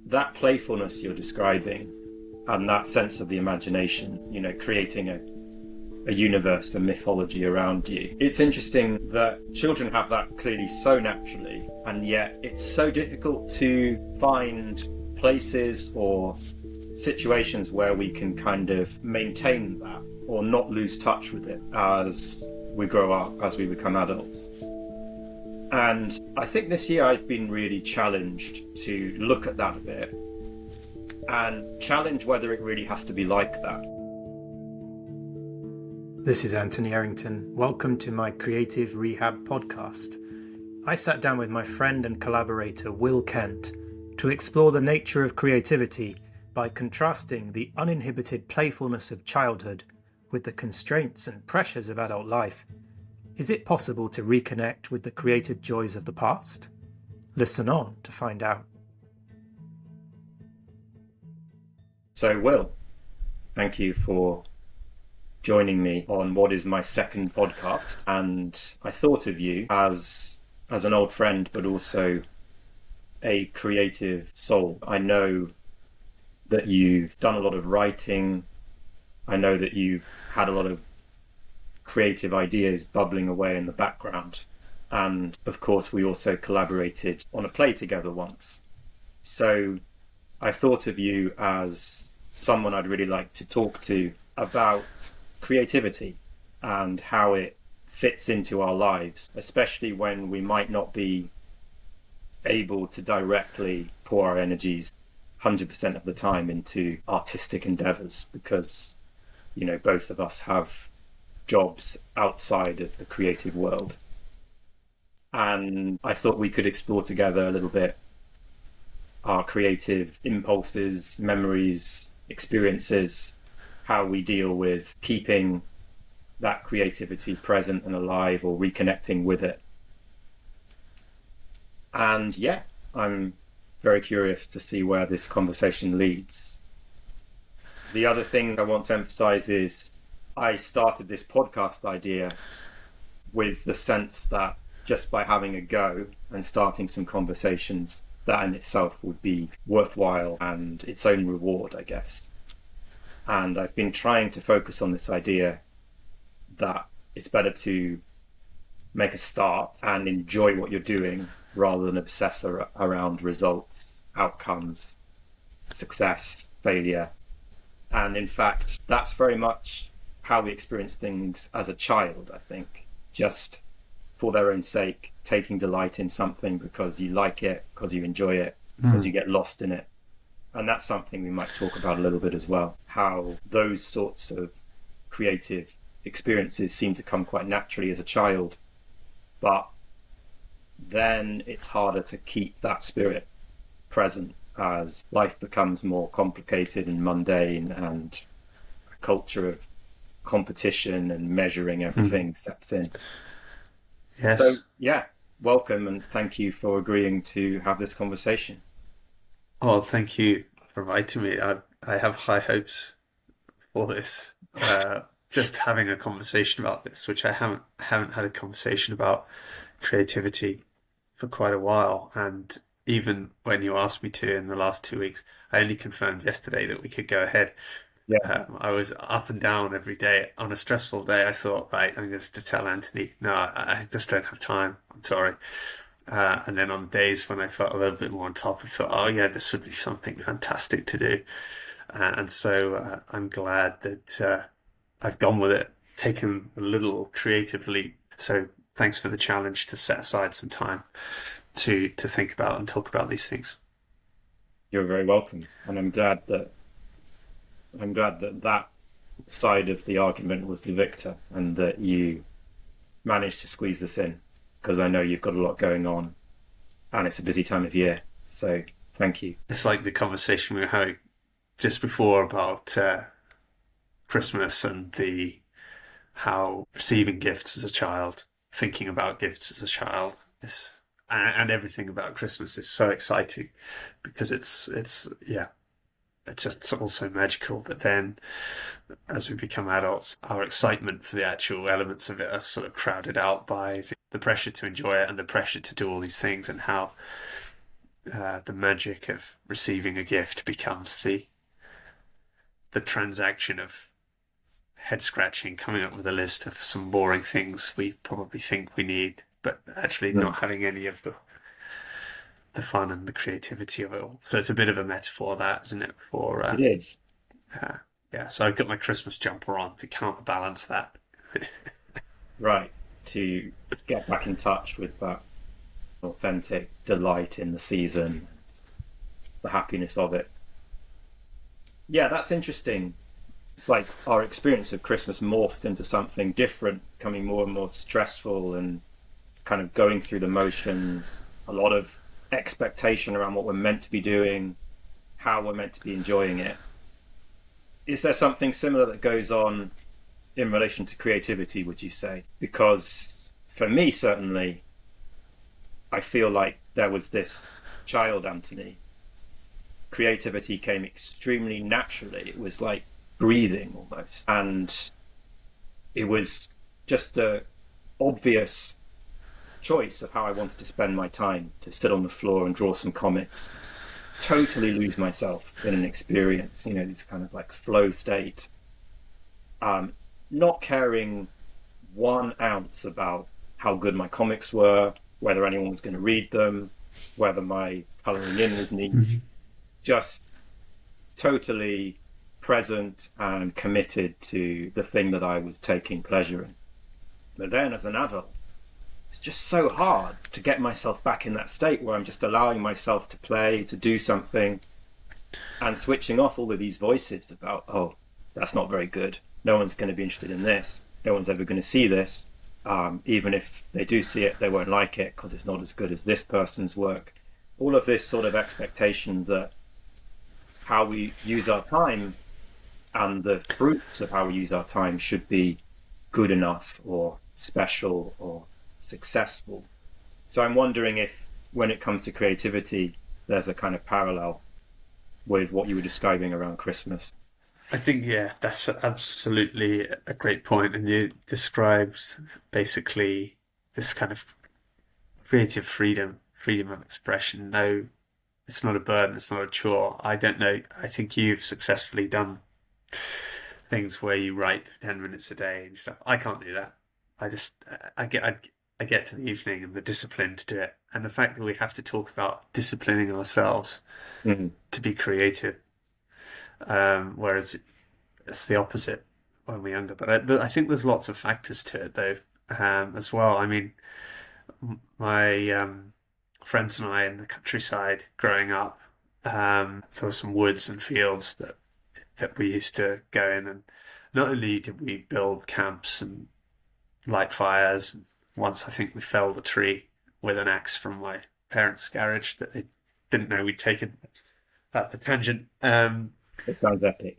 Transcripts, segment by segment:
that playfulness you're describing and that sense of the imagination, creating a universe, a mythology around you. It's interesting that children have that clearly so naturally, and yet it's so difficult to find places or situations where we can kind of maintain that or not lose touch with it as we grow up, as we become adults. And I think this year I've been really challenged to look at that a bit and challenge whether it really has to be like that. This is Anthony Errington. Welcome to my Creative Rehab podcast. I sat down with my friend and collaborator Will Kent to explore the nature of creativity by contrasting the uninhibited playfulness of childhood with the constraints and pressures of adult life. Is it possible to reconnect with the creative joys of the past? Listen on to find out. So, Will, thank you for joining me on what is my second podcast. And I thought of you as an old friend, but also a creative soul. I know that you've done a lot of writing. I know that you've had a lot of creative ideas bubbling away in the background. And of course, we also collaborated on a play together once. So I thought of you as someone I'd really like to talk to about creativity and how it fits into our lives, especially when we might not be able to directly pour our energies 100% of the time into artistic endeavors because, both of us have jobs outside of the creative world. And I thought we could explore together a little bit our creative impulses, memories, experiences, how we deal with keeping that creativity present and alive or reconnecting with it. And yeah, I'm very curious to see where this conversation leads. The other thing I want to emphasize is I started this podcast idea with the sense that just by having a go and starting some conversations, that in itself would be worthwhile and its own reward, I guess. And I've been trying to focus on this idea that it's better to make a start and enjoy what you're doing rather than obsess around results, outcomes, success, failure. And in fact, that's very much how we experience things as a child, I think. Just for their own sake, taking delight in something because you like it, because you enjoy it, because you get lost in it. And that's something we might talk about a little bit as well, how those sorts of creative experiences seem to come quite naturally as a child, but then it's harder to keep that spirit present as life becomes more complicated and mundane and a culture of competition and measuring everything sets in. Yes. So yeah, welcome and thank you for agreeing to have this conversation. Oh, thank you for inviting me. I have high hopes for this. Just having a conversation about this, which I haven't had a conversation about creativity for quite a while. And even when you asked me to in the last 2 weeks, I only confirmed yesterday that we could go ahead. Yeah. I was up and down every day. On a stressful day, I thought, right, I'm going to tell Anthony, no, I just don't have time. I'm sorry. And then on days when I felt a little bit more on top, I thought, oh yeah, this would be something fantastic to do. And so I'm glad that I've gone with it, taken a little creative leap. So thanks for the challenge to set aside some time to think about and talk about these things. You're very welcome. And I'm glad that that side of the argument was the victor and that you managed to squeeze this in, because I know you've got a lot going on and it's a busy time of year. So thank you. It's like the conversation we were having just before about Christmas and how receiving gifts as a child, thinking about gifts as a child and everything about Christmas is so exciting because it's just all so magical. But then as we become adults, our excitement for the actual elements of it are sort of crowded out by the pressure to enjoy it and the pressure to do all these things, and how the magic of receiving a gift becomes the transaction of head scratching, coming up with a list of some boring things we probably think we need, but actually not having any of the fun and the creativity of it all. So it's a bit of a metaphor, that, isn't it? It is. Yeah, so I got my Christmas jumper on to counterbalance that. Right, to get back in touch with that authentic delight in the season, the happiness of it. Yeah, that's interesting. It's like our experience of Christmas morphs into something different, becoming more and more stressful and kind of going through the motions, a lot of expectation around what we're meant to be doing, how we're meant to be enjoying it. Is there something similar that goes on in relation to creativity, would you say? Because for me, certainly, I feel like there was this child Anthony. Creativity came extremely naturally. It was like breathing almost. And it was just a obvious choice of how I wanted to spend my time, to sit on the floor and draw some comics, totally lose myself in an experience, this kind of like flow state, not caring 1 ounce about how good my comics were, whether anyone was going to read them, whether my colouring in was neat, just totally present and committed to the thing that I was taking pleasure in. But then as an adult, it's just so hard to get myself back in that state where I'm just allowing myself to play, to do something, and switching off all of these voices about, oh, that's not very good. No one's going to be interested in this. No one's ever going to see this. Even if they do see it, they won't like it because it's not as good as this person's work. All of this sort of expectation that how we use our time and the fruits of how we use our time should be good enough or special or successful. So I'm wondering if, when it comes to creativity, there's a kind of parallel with what you were describing around Christmas. I think, yeah, that's absolutely a great point. And you described basically this kind of creative freedom of expression. No, it's not a burden, it's not a chore. I don't know. I think you've successfully done things where you write 10 minutes a day and stuff. I can't do that. I get to the evening and the discipline to do it. And the fact that we have to talk about disciplining ourselves to be creative, whereas it's the opposite when we're younger. But I think there's lots of factors to it, though, as well. I mean, my friends and I in the countryside growing up, there were some woods and fields that we used to go in, and not only did we build camps and light fires, and once I think we felled a tree with an axe from my parents' garage that they didn't know we'd taken. That's a tangent. It sounds epic.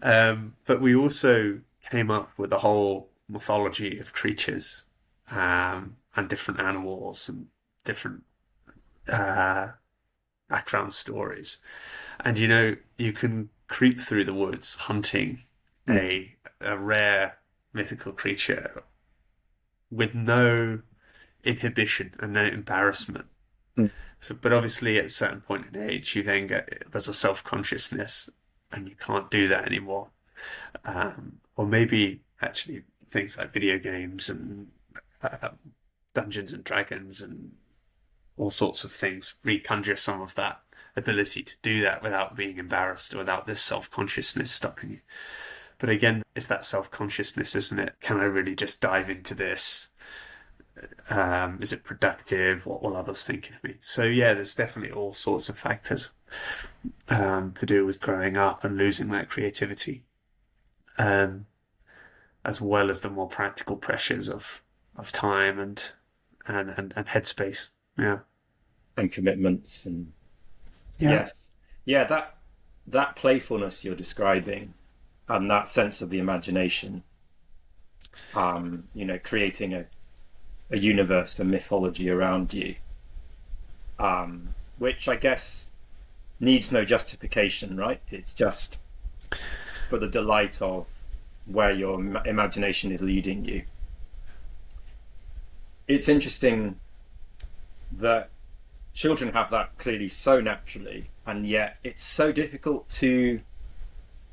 But we also came up with a whole mythology of creatures and different animals and different background stories. And you can creep through the woods hunting a rare mythical creature with no inhibition and no embarrassment. So, but obviously at a certain point in age, you then there's a self-consciousness and you can't do that anymore. Or maybe actually things like video games and Dungeons and Dragons and all sorts of things reconjure some of that ability to do that without being embarrassed or without this self-consciousness stopping you. But again, it's that self-consciousness, isn't it? Can I really just dive into this? Is it productive? What will others think of me? So yeah, there's definitely all sorts of factors to do with growing up and losing that creativity, as well as the more practical pressures of time and headspace. Yeah, and commitments and yeah. Yes, that playfulness you're describing and that sense of the imagination, creating a universe, a mythology around you, which I guess needs no justification, right? It's just for the delight of where your imagination is leading you. It's interesting that children have that clearly so naturally, and yet it's so difficult to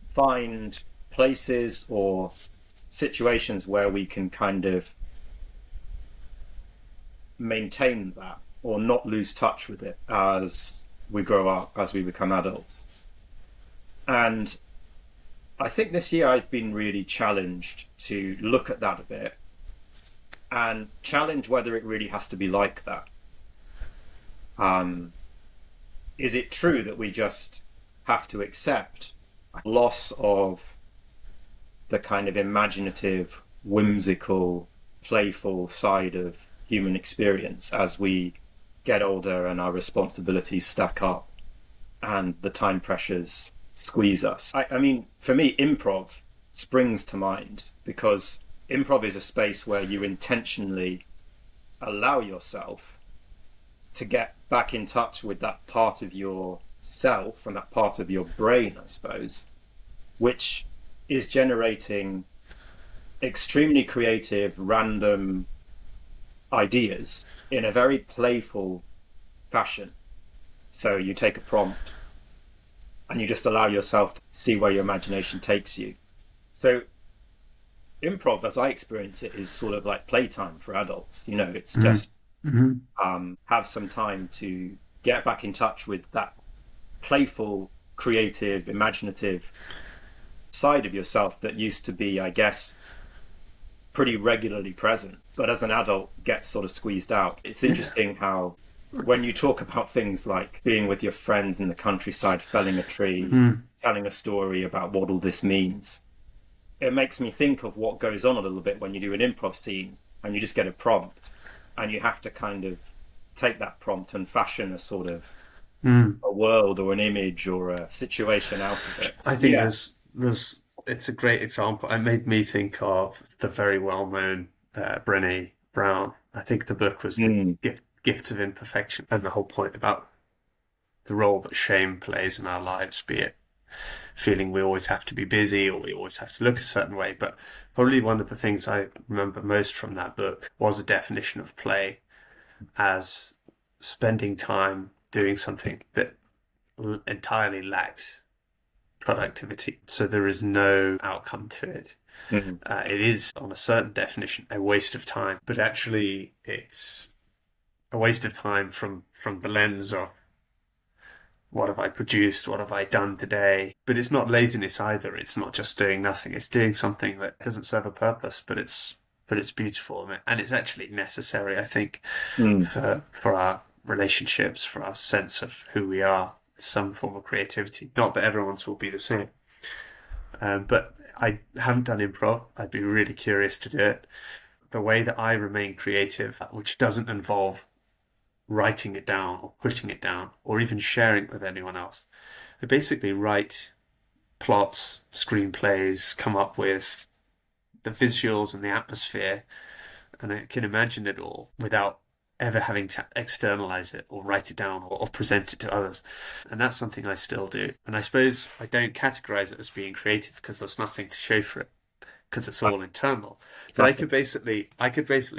find places or situations where we can kind of maintain that or not lose touch with it as we grow up, as we become adults. And I think this year I've been really challenged to look at that a bit and challenge whether it really has to be like that. Is it true that we just have to accept a loss of the kind of imaginative, whimsical, playful side of human experience as we get older and our responsibilities stack up and the time pressures squeeze us? I mean, for me, improv springs to mind because improv is a space where you intentionally allow yourself to get back in touch with that part of yourself and that part of your brain, I suppose, which is generating extremely creative, random ideas in a very playful fashion. So you take a prompt and you just allow yourself to see where your imagination takes you. So improv, as I experience it, is sort of like playtime for adults. You know, it's just have some time to get back in touch with that playful, creative, imaginative side of yourself that used to be, I guess, pretty regularly present, but as an adult gets sort of squeezed out. It's interesting how when you talk about things like being with your friends in the countryside, felling a tree, telling a story about what all this means, it makes me think of what goes on a little bit when you do an improv scene and you just get a prompt and you have to kind of take that prompt and fashion a sort of a world or an image or a situation out of it. I think there's it's a great example. It made me think of the very well-known Brene Brown. I think the book was Gifts of Imperfection, and the whole point about the role that shame plays in our lives, be it feeling we always have to be busy or we always have to look a certain way. But probably one of the things I remember most from that book was a definition of play as spending time doing something that entirely lacks productivity. So there is no outcome to it. It is, on a certain definition, a waste of time, but actually it's a waste of time from the lens of what have I produced, what have I done today. But it's not laziness either. It's not just doing nothing. It's doing something that doesn't serve a purpose, but it's beautiful, and it's actually necessary, I think, for our relationships, for our sense of who we are, some form of creativity. Not that everyone's will be the same. But I haven't done improv. I'd be really curious to do it. The way that I remain creative, which doesn't involve writing it down or putting it down or even sharing it with anyone else. I basically write plots, screenplays, come up with the visuals and the atmosphere, and I can imagine it all without ever having to externalize it or write it down or present it to others. And that's something I still do. And I suppose I don't categorize it as being creative because there's nothing to show for it, because it's all internal. But I could basically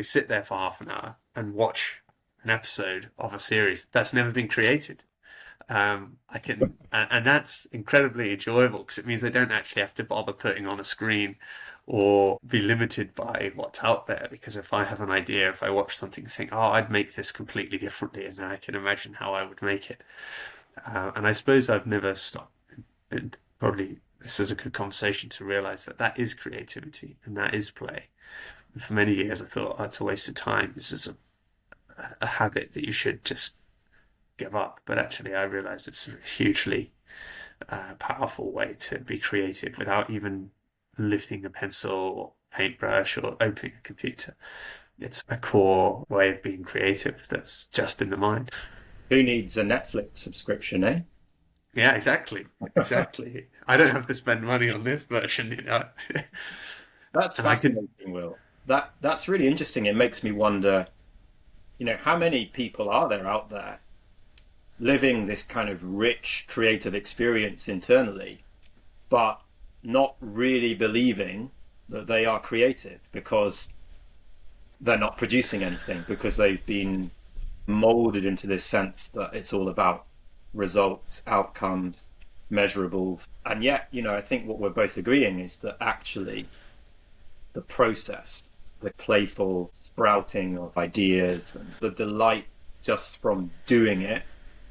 sit there for half an hour and watch an episode of a series that's never been created. And that's incredibly enjoyable because it means I don't actually have to bother putting on a screen or be limited by what's out there. Because if I have an idea, if I watch something and think, oh, I'd make this completely differently, and then I can imagine how I would make it. And I suppose I've never stopped. And probably this is a good conversation to realize that is creativity and that is play. And for many years I thought, oh, it's a waste of time. This is a habit that you should just give up. But actually I realized it's a hugely powerful way to be creative without even lifting a pencil or paintbrush or opening a computer. It's a core way of being creative that's just in the mind. Who needs a Netflix subscription, eh? Yeah, exactly. I don't have to spend money on this version, you know. That's fascinating, Will. That's really interesting. It makes me wonder, you know, how many people are there out there living this kind of rich creative experience internally, but not really believing that they are creative because they're not producing anything, because they've been molded into this sense that it's all about results, outcomes, measurables. And yet, I think what we're both agreeing is that actually the process, the playful sprouting of ideas, and the delight just from doing it,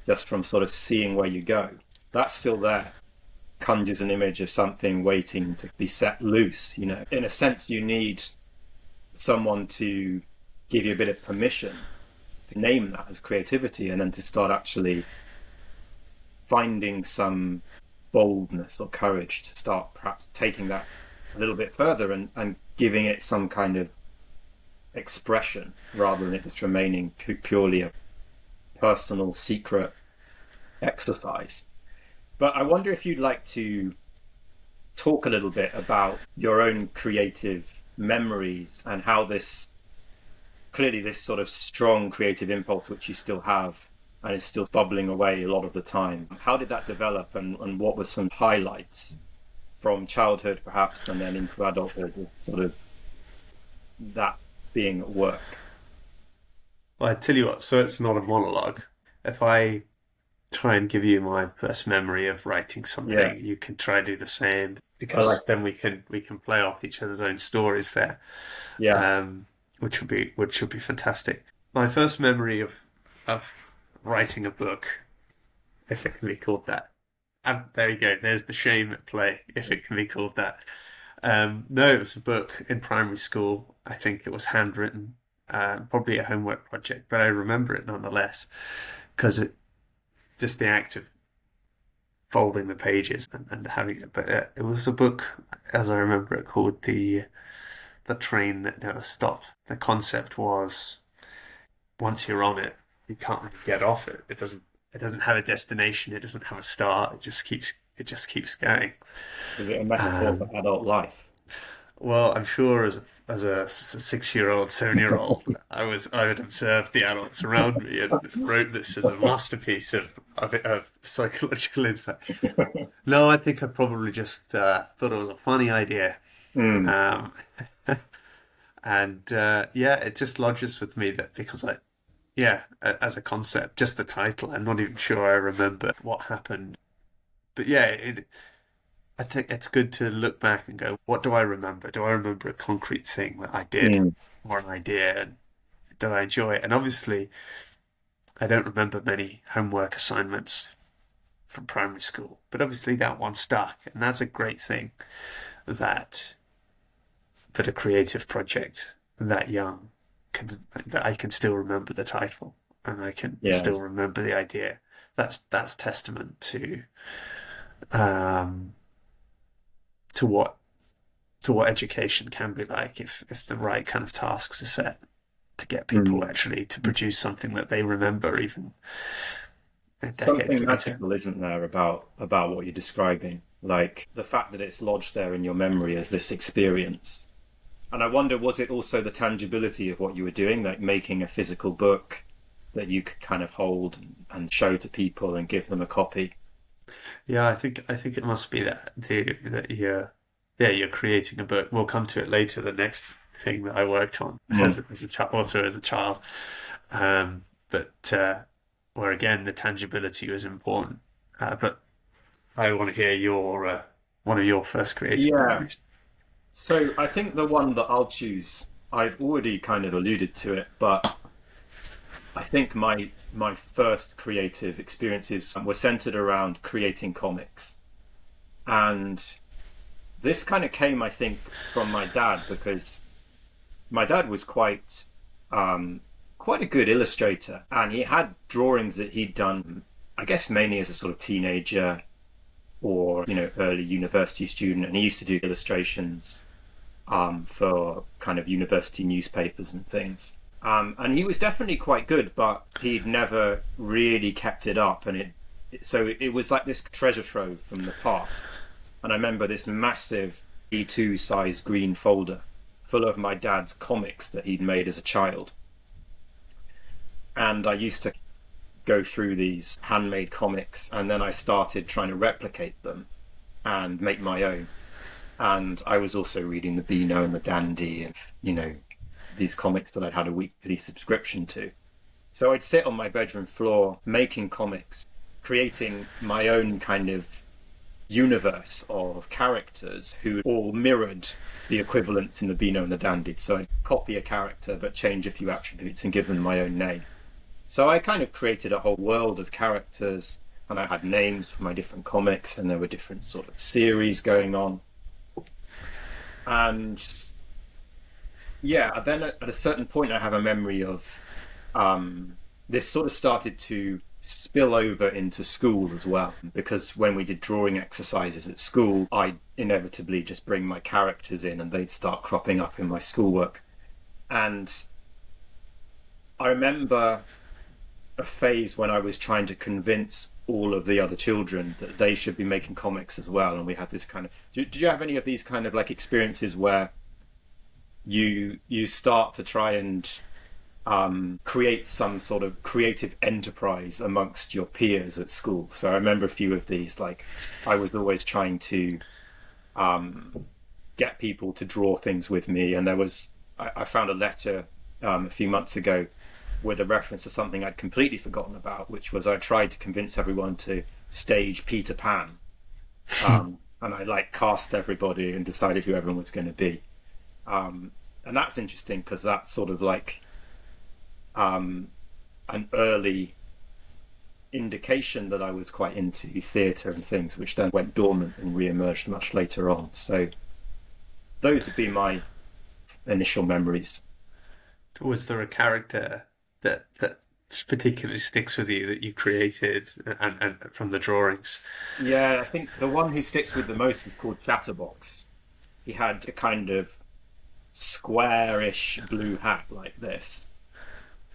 just from sort of seeing where you go, that's still there. Conjures an image of something waiting to be set loose. In a sense, you need someone to give you a bit of permission to name that as creativity, and then to start actually finding some boldness or courage to start perhaps taking that a little bit further and giving it some kind of expression, rather than it just remaining purely a personal secret exercise. But I wonder if you'd like to talk a little bit about your own creative memories and how this sort of strong creative impulse, which you still have and is still bubbling away a lot of the time, how did that develop, and what were some highlights from childhood perhaps and then into adulthood, sort of that being at work? Well, I tell you what, so it's not a monologue. If I try and give you my first memory of writing something, you can try to do the same, because then we can play off each other's own stories there. Which would be fantastic. My first memory of writing a book, if it can be called that. There you go. There's the shame at play, if it can be called that. No, it was a book in primary school. I think it was handwritten, probably a homework project, but I remember it nonetheless, because just the act of folding the pages and having it. But it was a book, as I remember it, called The Train That Never Stops. The concept was, once you're on it, you can't really get off it. It doesn't have a destination. It doesn't have a start. It just keeps going. Is it a metaphor for adult life? Well, I'm sure as a 6-year-old, 7-year-old, I would observe the adults around me and wrote this as a masterpiece of psychological insight. No, I think I probably just thought it was a funny idea. And it just lodges with me that because as a concept, just the title, I'm not even sure I remember what happened. But I think it's good to look back and go, what do I remember? Do I remember a concrete thing that I did or an idea? And did I enjoy it? And obviously, I don't remember many homework assignments from primary school, but obviously that one stuck. And that's a great thing that a creative project that young that I can still remember the title and I can still remember the idea. That's testament to what education can be like if the right kind of tasks are set to get people actually to produce something that they remember even decades something later. magical, isn't there, about what you're describing, like the fact that it's lodged there in your memory as this experience. And I wonder, was it also the tangibility of what you were doing, like making a physical book that you could kind of hold and show to people and give them a copy? Yeah, I think it must be that you're creating a book. We'll come to it later. The next thing that I worked on as a child, also as a child, but where again the tangibility was important. But I want to hear one of your first creative memories. So I think the one that I'll choose, I've already kind of alluded to it, but I think my first creative experiences were centered around creating comics. And this kind of came, I think, from my dad, because my dad was quite a good illustrator, and he had drawings that he'd done, I guess, mainly as a sort of teenager or, early university student. And he used to do illustrations for kind of university newspapers and things. And he was definitely quite good, but he'd never really kept it up. And it was like this treasure trove from the past. And I remember this massive E2 size green folder full of my dad's comics that he'd made as a child. And I used to go through these handmade comics, and then I started trying to replicate them and make my own. And I was also reading the Beano and the Dandy and, these comics that I'd had a weekly subscription to. So I'd sit on my bedroom floor making comics, creating my own kind of universe of characters who all mirrored the equivalents in the Beano and the Dandy. So I'd copy a character but change a few attributes and give them my own name. So I kind of created a whole world of characters, and I had names for my different comics, and there were different sort of series going on. And yeah, then at a certain point I have a memory of this sort of started to spill over into school as well, because when we did drawing exercises at school, I inevitably just bring my characters in and they'd start cropping up in my schoolwork. And I remember a phase when I was trying to convince all of the other children that they should be making comics as well, and we had this kind of did you have any of these kind of like experiences where you start to try and create some sort of creative enterprise amongst your peers at school? So I remember a few of these. Like, I was always trying to get people to draw things with me, and I found a letter a few months ago with a reference to something I'd completely forgotten about, which was I tried to convince everyone to stage Peter Pan, and I cast everybody and decided who everyone was going to be, and that's interesting because that's sort of like an early indication that I was quite into theatre and things, which then went dormant and re-emerged much later on. So those would be my initial memories. Was there a character that particularly sticks with you that you created and from the drawings? Yeah, I think the one who sticks with the most was called Chatterbox. He had a kind of squarish blue hat like this.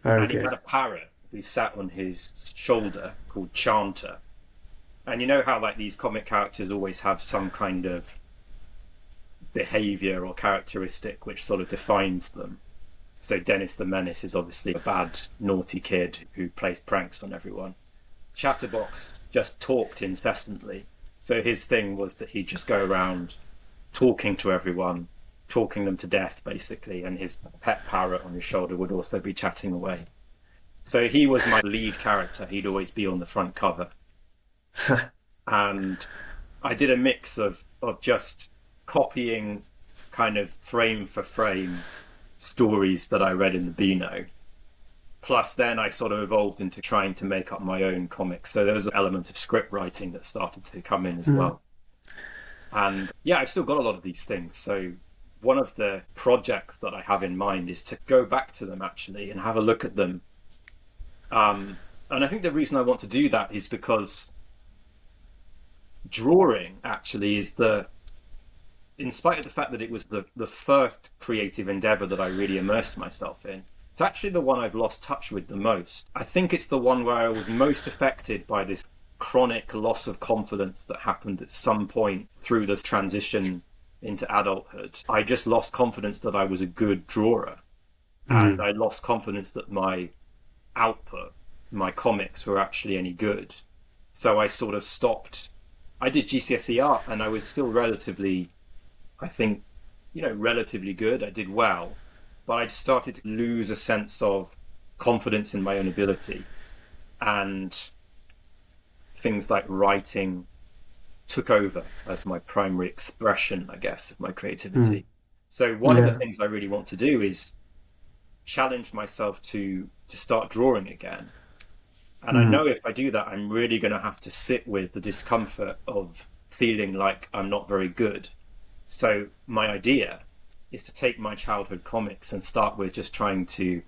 Very and good. He had a parrot who sat on his shoulder called Chanter. And you know how like these comic characters always have some kind of behavior or characteristic which sort of defines them. So Dennis the Menace is obviously a bad, naughty kid who plays pranks on everyone. Chatterbox just talked incessantly. So his thing was that he'd just go around talking to everyone, talking them to death, basically, and his pet parrot on his shoulder would also be chatting away. So he was my lead character. He'd always be on the front cover. And I did a mix of just copying kind of frame for frame stories that I read in the Beano. Plus then I sort of evolved into trying to make up my own comics. So there was an element of script writing that started to come in as well. And yeah, I've still got a lot of these things. So one of the projects that I have in mind is to go back to them actually and have a look at them. And I think the reason I want to do that is because drawing actually is in spite of the fact that it was the first creative endeavor that I really immersed myself in, it's actually the one I've lost touch with the most. I think it's the one where I was most affected by this chronic loss of confidence that happened at some point through this transition into adulthood. I just lost confidence that I was a good drawer. And I lost confidence that my output, my comics, were actually any good. So I sort of stopped. I did GCSE art and I was still relatively, I think, relatively good. I did well, but I started to lose a sense of confidence in my own ability, and things like writing took over as my primary expression, I guess, of my creativity. So one of the things I really want to do is challenge myself to start drawing again. And I know if I do that, I'm really going to have to sit with the discomfort of feeling like I'm not very good. So my idea is to take my childhood comics and start with just trying to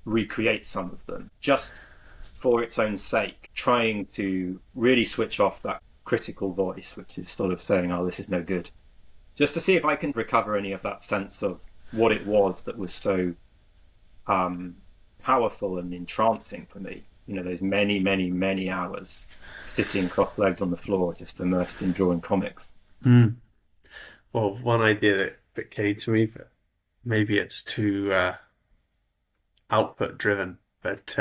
recreate some of them, just for its own sake, trying to really switch off that critical voice, which is sort of saying, oh, this is no good. Just to see if I can recover any of that sense of what it was that was so powerful and entrancing for me. Those many, many, many hours sitting cross-legged on the floor, just immersed in drawing comics. Well, one idea that came to me, but maybe it's too output driven, but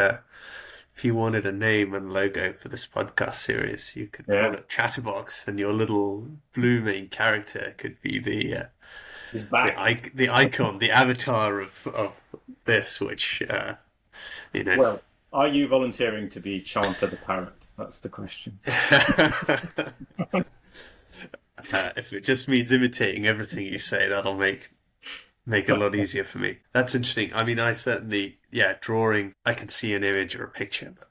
if you wanted a name and logo for this podcast series, you could call it Chatterbox, and your little blue main character could be the icon, the avatar of this, which Well, Are you volunteering to be Chanter the Parrot? That's the question. If it just means imitating everything you say, that'll make a lot easier for me. That's interesting. I mean, I certainly, drawing, I can see an image or a picture, but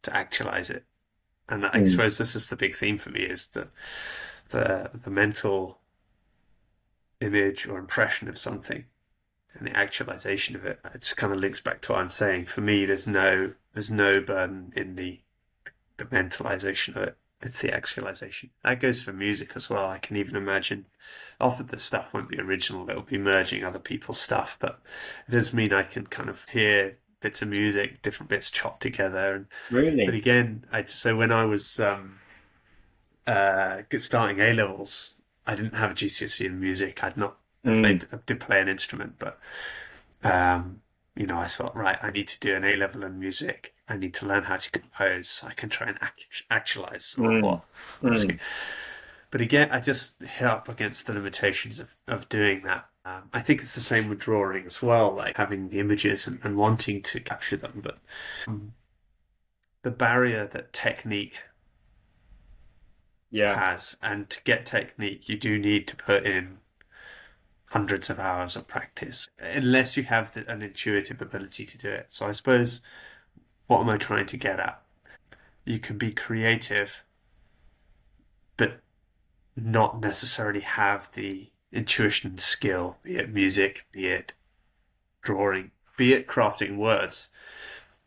to actualize it. And I suppose this is the big theme for me, is the mental image or impression of something and the actualization of it. It just kind of links back to what I'm saying. For me, there's no burden in the mentalization of it. It's the actualization. That goes for music as well. I can even imagine, often the stuff won't be original, it'll be merging other people's stuff, but it does mean I can kind of hear bits of music, different bits chopped together. And, Really? But again, so when I was starting A-levels, I didn't have a GCSE in music. I did play an instrument, but I thought, right, I need to do an A-level in music. I need to learn how to compose so I can try and actualize what. But again, I just hit up against the limitations of doing that. I think it's the same with drawing as well, like having the images and wanting to capture them. But the barrier that technique has, and to get technique, you do need to put in hundreds of hours of practice, unless you have an intuitive ability to do it. So I suppose, what am I trying to get at? You can be creative, but not necessarily have the intuition skill, be it music, be it drawing, be it crafting words.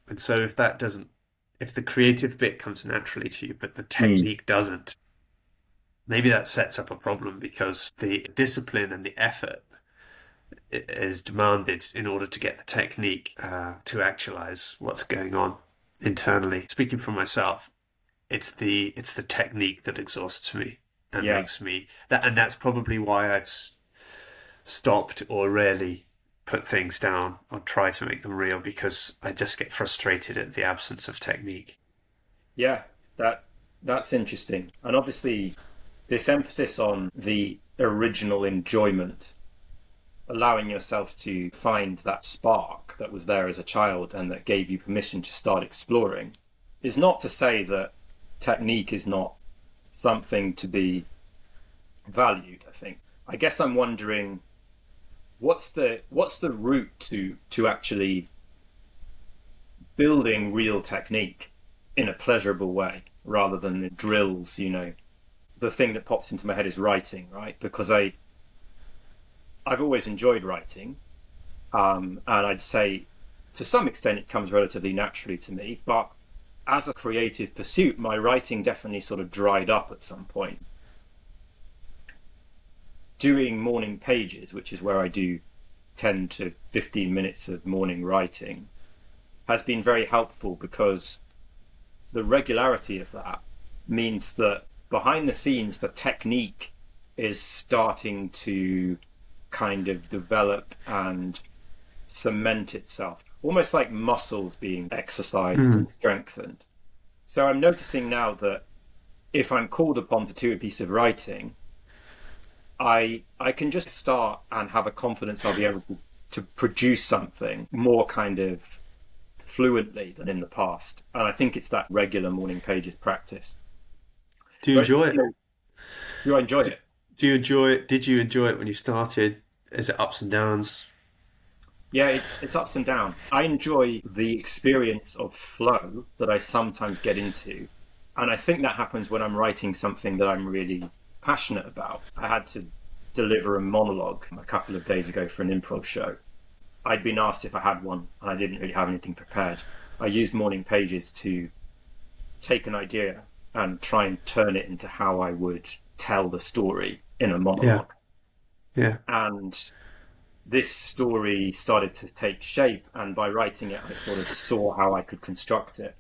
And so if the creative bit comes naturally to you, but the technique doesn't, maybe that sets up a problem, because the discipline and the effort is demanded in order to get the technique to actualize what's going on internally. Speaking for myself, it's the technique that exhausts me and makes me that, and that's probably why I've stopped or rarely put things down or try to make them real, because I just get frustrated at the absence of technique. Yeah, that's interesting. And obviously, this emphasis on the original enjoyment, allowing yourself to find that spark that was there as a child and that gave you permission to start exploring, is not to say that technique is not something to be valued, I think. I guess I'm wondering, what's the route to actually building real technique in a pleasurable way, rather than the drills, The thing that pops into my head is writing, right? Because I've always enjoyed writing, and I'd say to some extent it comes relatively naturally to me, but as a creative pursuit, my writing definitely sort of dried up at some point. Doing morning pages, which is where I do 10 to 15 minutes of morning writing, has been very helpful, because the regularity of that means that behind the scenes, the technique is starting to kind of develop and cement itself, almost like muscles being exercised and strengthened. So I'm noticing now that if I'm called upon to do a piece of writing, I can just start and have a confidence I'll be able to produce something more kind of fluently than in the past. And I think it's that regular morning pages practice. Do you enjoy it? Do I enjoy it? Do you enjoy it? Did you enjoy it when you started? Is it ups and downs? Yeah, it's ups and downs. I enjoy the experience of flow that I sometimes get into. And I think that happens when I'm writing something that I'm really passionate about. I had to deliver a monologue a couple of days ago for an improv show. I'd been asked if I had one, and I didn't really have anything prepared. I used morning pages to take an idea and try and turn it into how I would tell the story in a monologue. Yeah. And this story started to take shape, and by writing it, I sort of saw how I could construct it.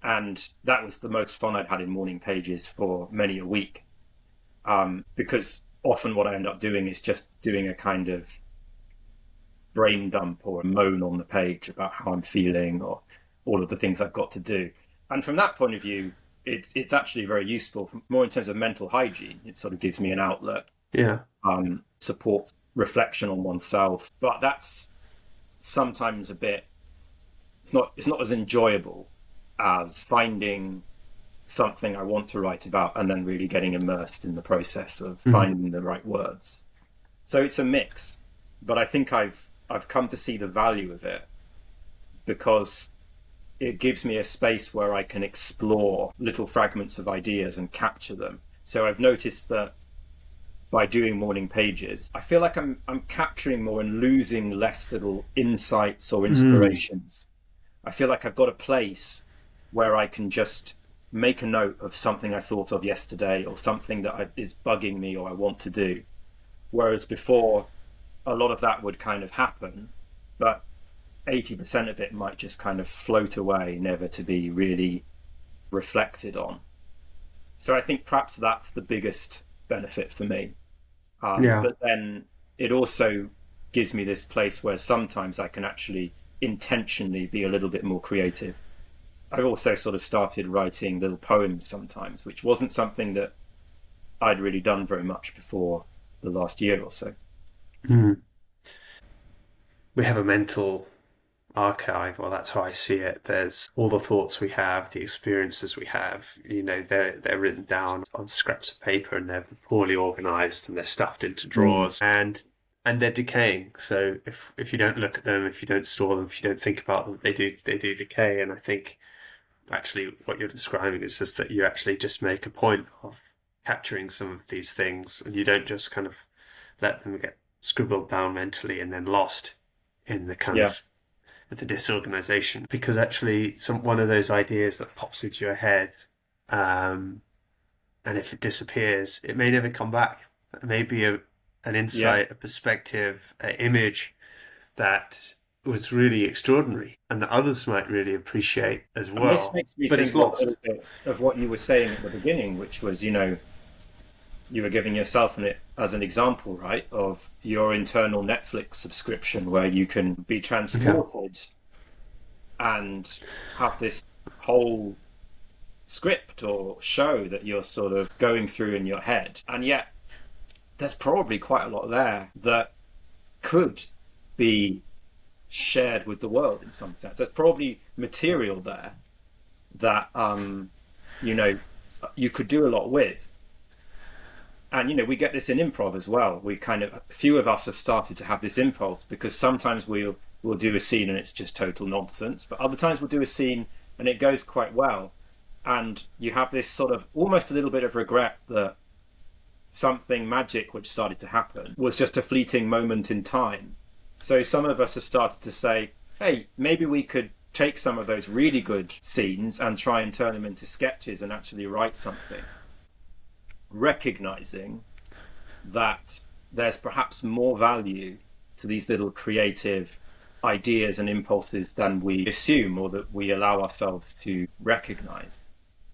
And that was the most fun I'd had in morning pages for many a week. Because often what I end up doing is just doing a kind of brain dump or a moan on the page about how I'm feeling or all of the things I've got to do. And from that point of view, it's actually very useful, more in terms of mental hygiene. It sort of gives me an outlet. Yeah. Supports reflection on oneself. But that's sometimes a bit it's not as enjoyable as finding something I want to write about and then really getting immersed in the process of finding the right words. So it's a mix, but I think I've come to see the value of it because it gives me a space where I can explore little fragments of ideas and capture them. So I've noticed that by doing morning pages, I feel like I'm capturing more and losing less little insights or inspirations. I feel like I've got a place where I can just make a note of something I thought of yesterday or something that is bugging me or I want to do. Whereas before, a lot of that would kind of happen, but 80% of it might just kind of float away, never to be really reflected on. So I think perhaps that's the biggest benefit for me. But then it also gives me this place where sometimes I can actually intentionally be a little bit more creative. I've also sort of started writing little poems sometimes, which wasn't something that I'd really done very much before the last year or so. We have a mental archive. Well, that's how I see it. There's all the thoughts we have, the experiences we have, they're written down on scraps of paper and they're poorly organized and they're stuffed into drawers and they're decaying. So if you don't look at them, if you don't store them, if you don't think about them, they do decay. And I think actually what you're describing is just that you actually just make a point of capturing some of these things and you don't just kind of let them get scribbled down mentally and then lost in the kind of the disorganization, because actually one of those ideas that pops into your head, and if it disappears, it may never come back. It may be an insight, a perspective, an image that was really extraordinary and that others might really appreciate as well. And this makes me think a little bit of what you were saying at the beginning, which was, you were giving yourself as an example, right, of your internal Netflix subscription where you can be transported and have this whole script or show that you're sort of going through in your head. And yet there's probably quite a lot there that could be shared with the world in some sense. There's probably material there that, you could do a lot with. And, we get this in improv as well. A few of us have started to have this impulse because sometimes we'll do a scene and it's just total nonsense, but other times we'll do a scene and it goes quite well. And you have this sort of almost a little bit of regret that something magic which started to happen was just a fleeting moment in time. So some of us have started to say, hey, maybe we could take some of those really good scenes and try and turn them into sketches and actually write something. Recognizing that there's perhaps more value to these little creative ideas and impulses than we assume or that we allow ourselves to recognize.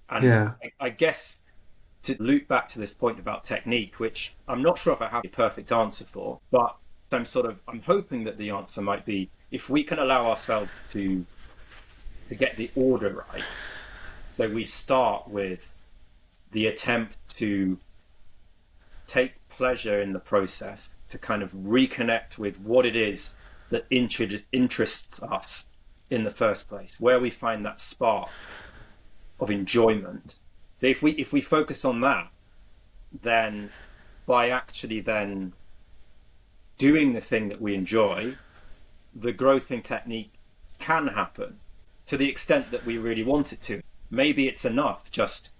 And I guess to loop back to this point about technique, which I'm not sure if I have a perfect answer for, but I'm hoping that the answer might be if we can allow ourselves to get the order right. So we start with the attempt to take pleasure in the process, to kind of reconnect with what it is that interests us in the first place, where we find that spark of enjoyment. So if we focus on that, then by actually then doing the thing that we enjoy, the growth in technique can happen to the extent that we really want it to. Maybe it's enough just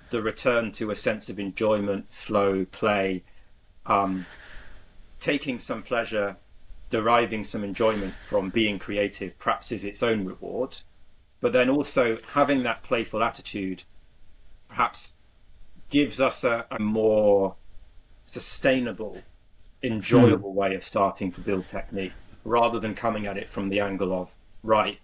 the return to a sense of enjoyment, flow, play, taking some pleasure, deriving some enjoyment from being creative, perhaps is its own reward. But then also having that playful attitude perhaps gives us a more sustainable, enjoyable way of starting to build technique, rather than coming at it from the angle of, right,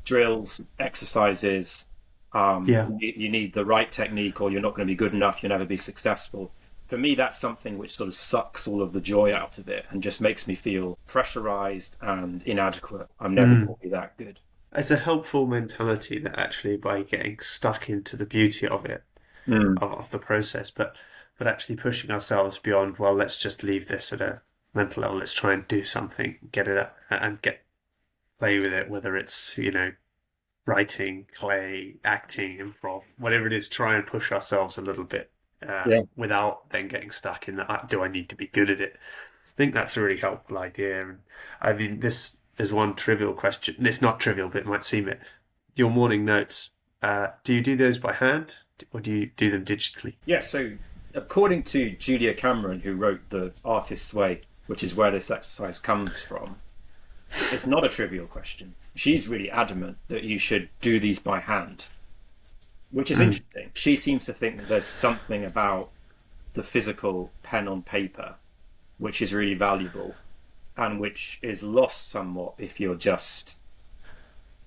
drills, exercises, you need the right technique or you're not going to be good enough, you'll never be successful. For me, that's something which sort of sucks all of the joy out of it and just makes me feel pressurized and inadequate. I'm never going to be that good. It's a helpful mentality that actually by getting stuck into the beauty of it, of the process, but actually pushing ourselves beyond, well, let's just leave this at a mental level, let's try and do something, get it up and get play with it, whether it's, writing, play, acting, improv, whatever it is, try and push ourselves a little bit without then getting stuck in the, do I need to be good at it? I think that's a really helpful idea. And I mean, this is one trivial question. It's not trivial, but it might seem it. Your morning notes, do you do those by hand or do you do them digitally? Yeah, so according to Julia Cameron, who wrote The Artist's Way, which is where this exercise comes from, it's not a trivial question. She's really adamant that you should do these by hand, which is interesting. She seems to think that there's something about the physical pen on paper which is really valuable and which is lost somewhat if you're just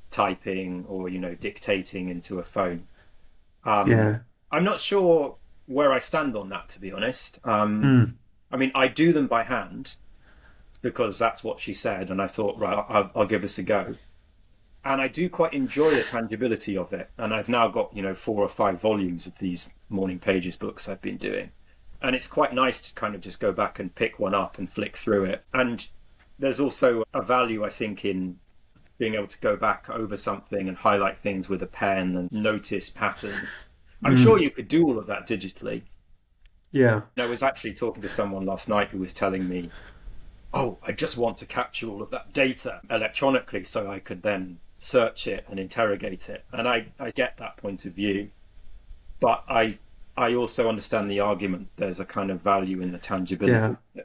typing or, dictating into a phone. I'm not sure where I stand on that, to be honest. I mean, I do them by hand because that's what she said, and I thought, right, I'll give this a go. And I do quite enjoy the tangibility of it. And I've now got, 4 or 5 volumes of these Morning Pages books I've been doing. And it's quite nice to kind of just go back and pick one up and flick through it. And there's also a value, I think, in being able to go back over something and highlight things with a pen and notice patterns. I'm sure you could do all of that digitally. Yeah. I was actually talking to someone last night who was telling me, I just want to capture all of that data electronically so I could then search it and interrogate it. And I get that point of view. But I also understand the argument. There's a kind of value in the tangibility. Yeah.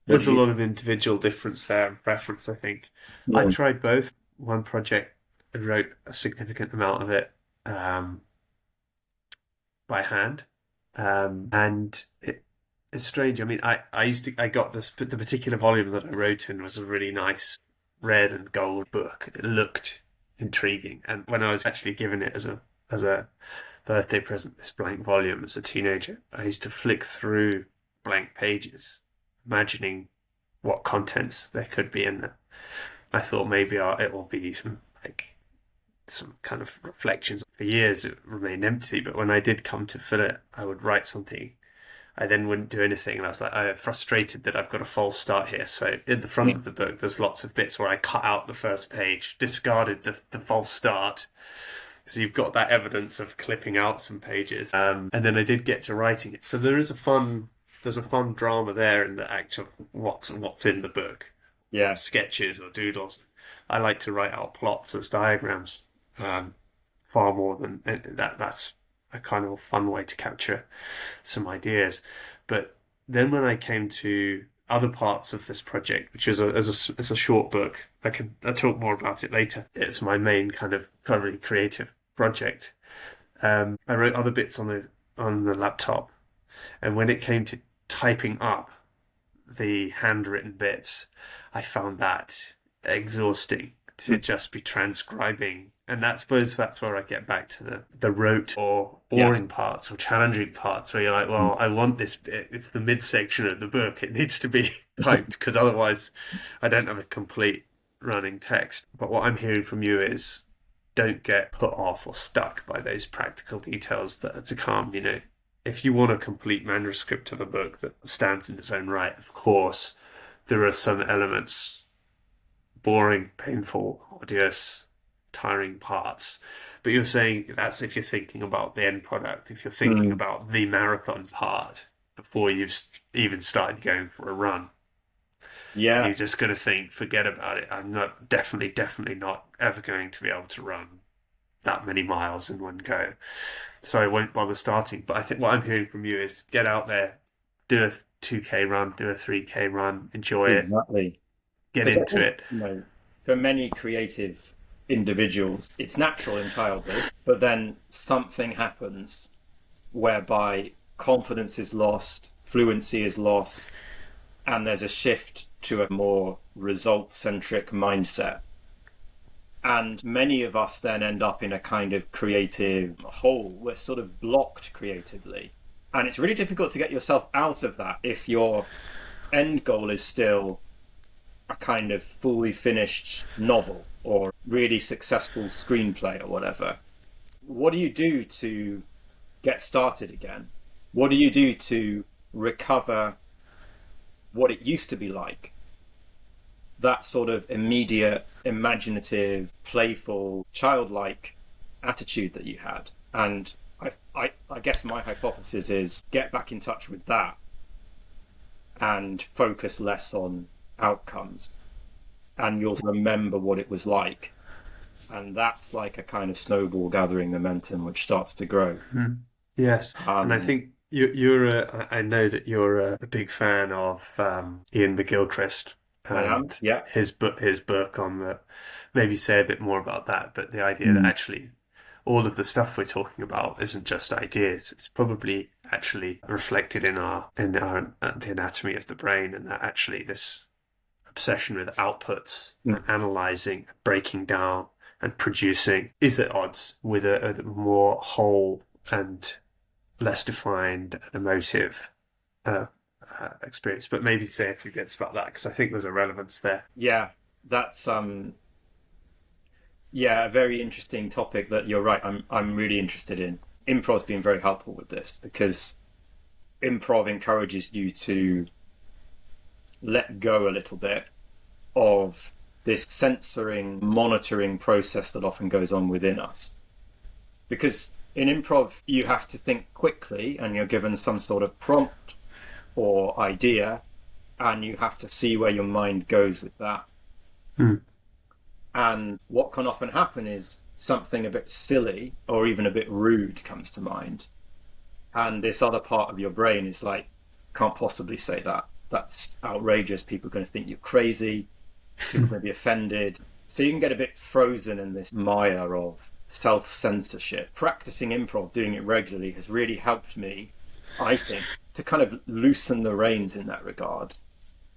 There's a lot of individual difference there and preference, I think. Yeah. I tried both. One project, I wrote a significant amount of it by hand. And it's strange. I mean, I got the particular volume that I wrote in was a really nice red and gold book. It looked intriguing. And when I was actually given it as a birthday present, this blank volume as a teenager, I used to flick through blank pages, imagining what contents there could be in there. I thought maybe it will be some kind of reflections. For years it remained empty, but when I did come to fill it, I would write something. I then wouldn't do anything, and I was like, I'm frustrated that I've got a false start here. So in the front of the book, there's lots of bits where I cut out the first page, discarded the false start. So you've got that evidence of clipping out some pages. And then I did get to writing it. So there's a fun drama there in the act of what's in the book. Yeah. Sketches or doodles. I like to write out plots as diagrams far more than that. That's a kind of a fun way to capture some ideas. But then when I came to other parts of this project, which is a short book, I'll talk more about it later. It's my main kind of currently creative project. I wrote other bits on the laptop, and when it came to typing up the handwritten bits, I found that exhausting to just be transcribing. And I suppose that's where I get back to the rote or boring parts or challenging parts where you're like, well, I want this bit. It's the midsection of the book. It needs to be typed because otherwise I don't have a complete running text. But what I'm hearing from you is don't get put off or stuck by those practical details that are to come. If you want a complete manuscript of a book that stands in its own right, of course, there are some elements, boring, painful, arduous, tiring parts. But you're saying that's if you're thinking about the end product, if you're thinking about the marathon part before you've even started going for a run. Yeah. You're just going to think, forget about it. I'm not definitely not ever going to be able to run that many miles in one go. So I won't bother starting. But I think what I'm hearing from you is get out there, do a 2K run, do a 3K run, enjoy it. Get into it. For many creative individuals, it's natural in childhood, but then something happens whereby confidence is lost, fluency is lost, and there's a shift to a more result-centric mindset. And many of us then end up in a kind of creative hole. We're sort of blocked creatively. And it's really difficult to get yourself out of that if your end goal is still a kind of fully finished novel or really successful screenplay or whatever. What do you do to get started again? What do you do to recover what it used to be like? that sort of immediate, imaginative, playful, childlike attitude that you had. And I guess my hypothesis is get back in touch with that and focus less on outcomes, and you'll remember what it was like. And that's like a kind of snowball gathering momentum which starts to grow. Yes. And I think I know that you're a big fan of Iain McGilchrist and yeah. his book on the, maybe say a bit more about that, but the idea that actually all of the stuff we're talking about isn't just ideas. It's probably actually reflected in the anatomy of the brain, and that actually this obsession with outputs and analysing, breaking down and producing is at odds with a more whole and less defined and emotive experience. But maybe say a few bits about that, because I think there's a relevance there. Yeah, that's a very interesting topic that you're right. I'm really interested in. Improv's been very helpful with this, because improv encourages you to let go a little bit of this censoring, monitoring process that often goes on within us. Because in improv, you have to think quickly, and you're given some sort of prompt or idea, and you have to see where your mind goes with that. And what can often happen is something a bit silly or even a bit rude comes to mind. And this other part of your brain is like, can't possibly say that. That's outrageous. People are going to think you're crazy. People are going to be offended. So you can get a bit frozen in this mire of self-censorship. Practicing improv, doing it regularly, has really helped me, I think, to kind of loosen the reins in that regard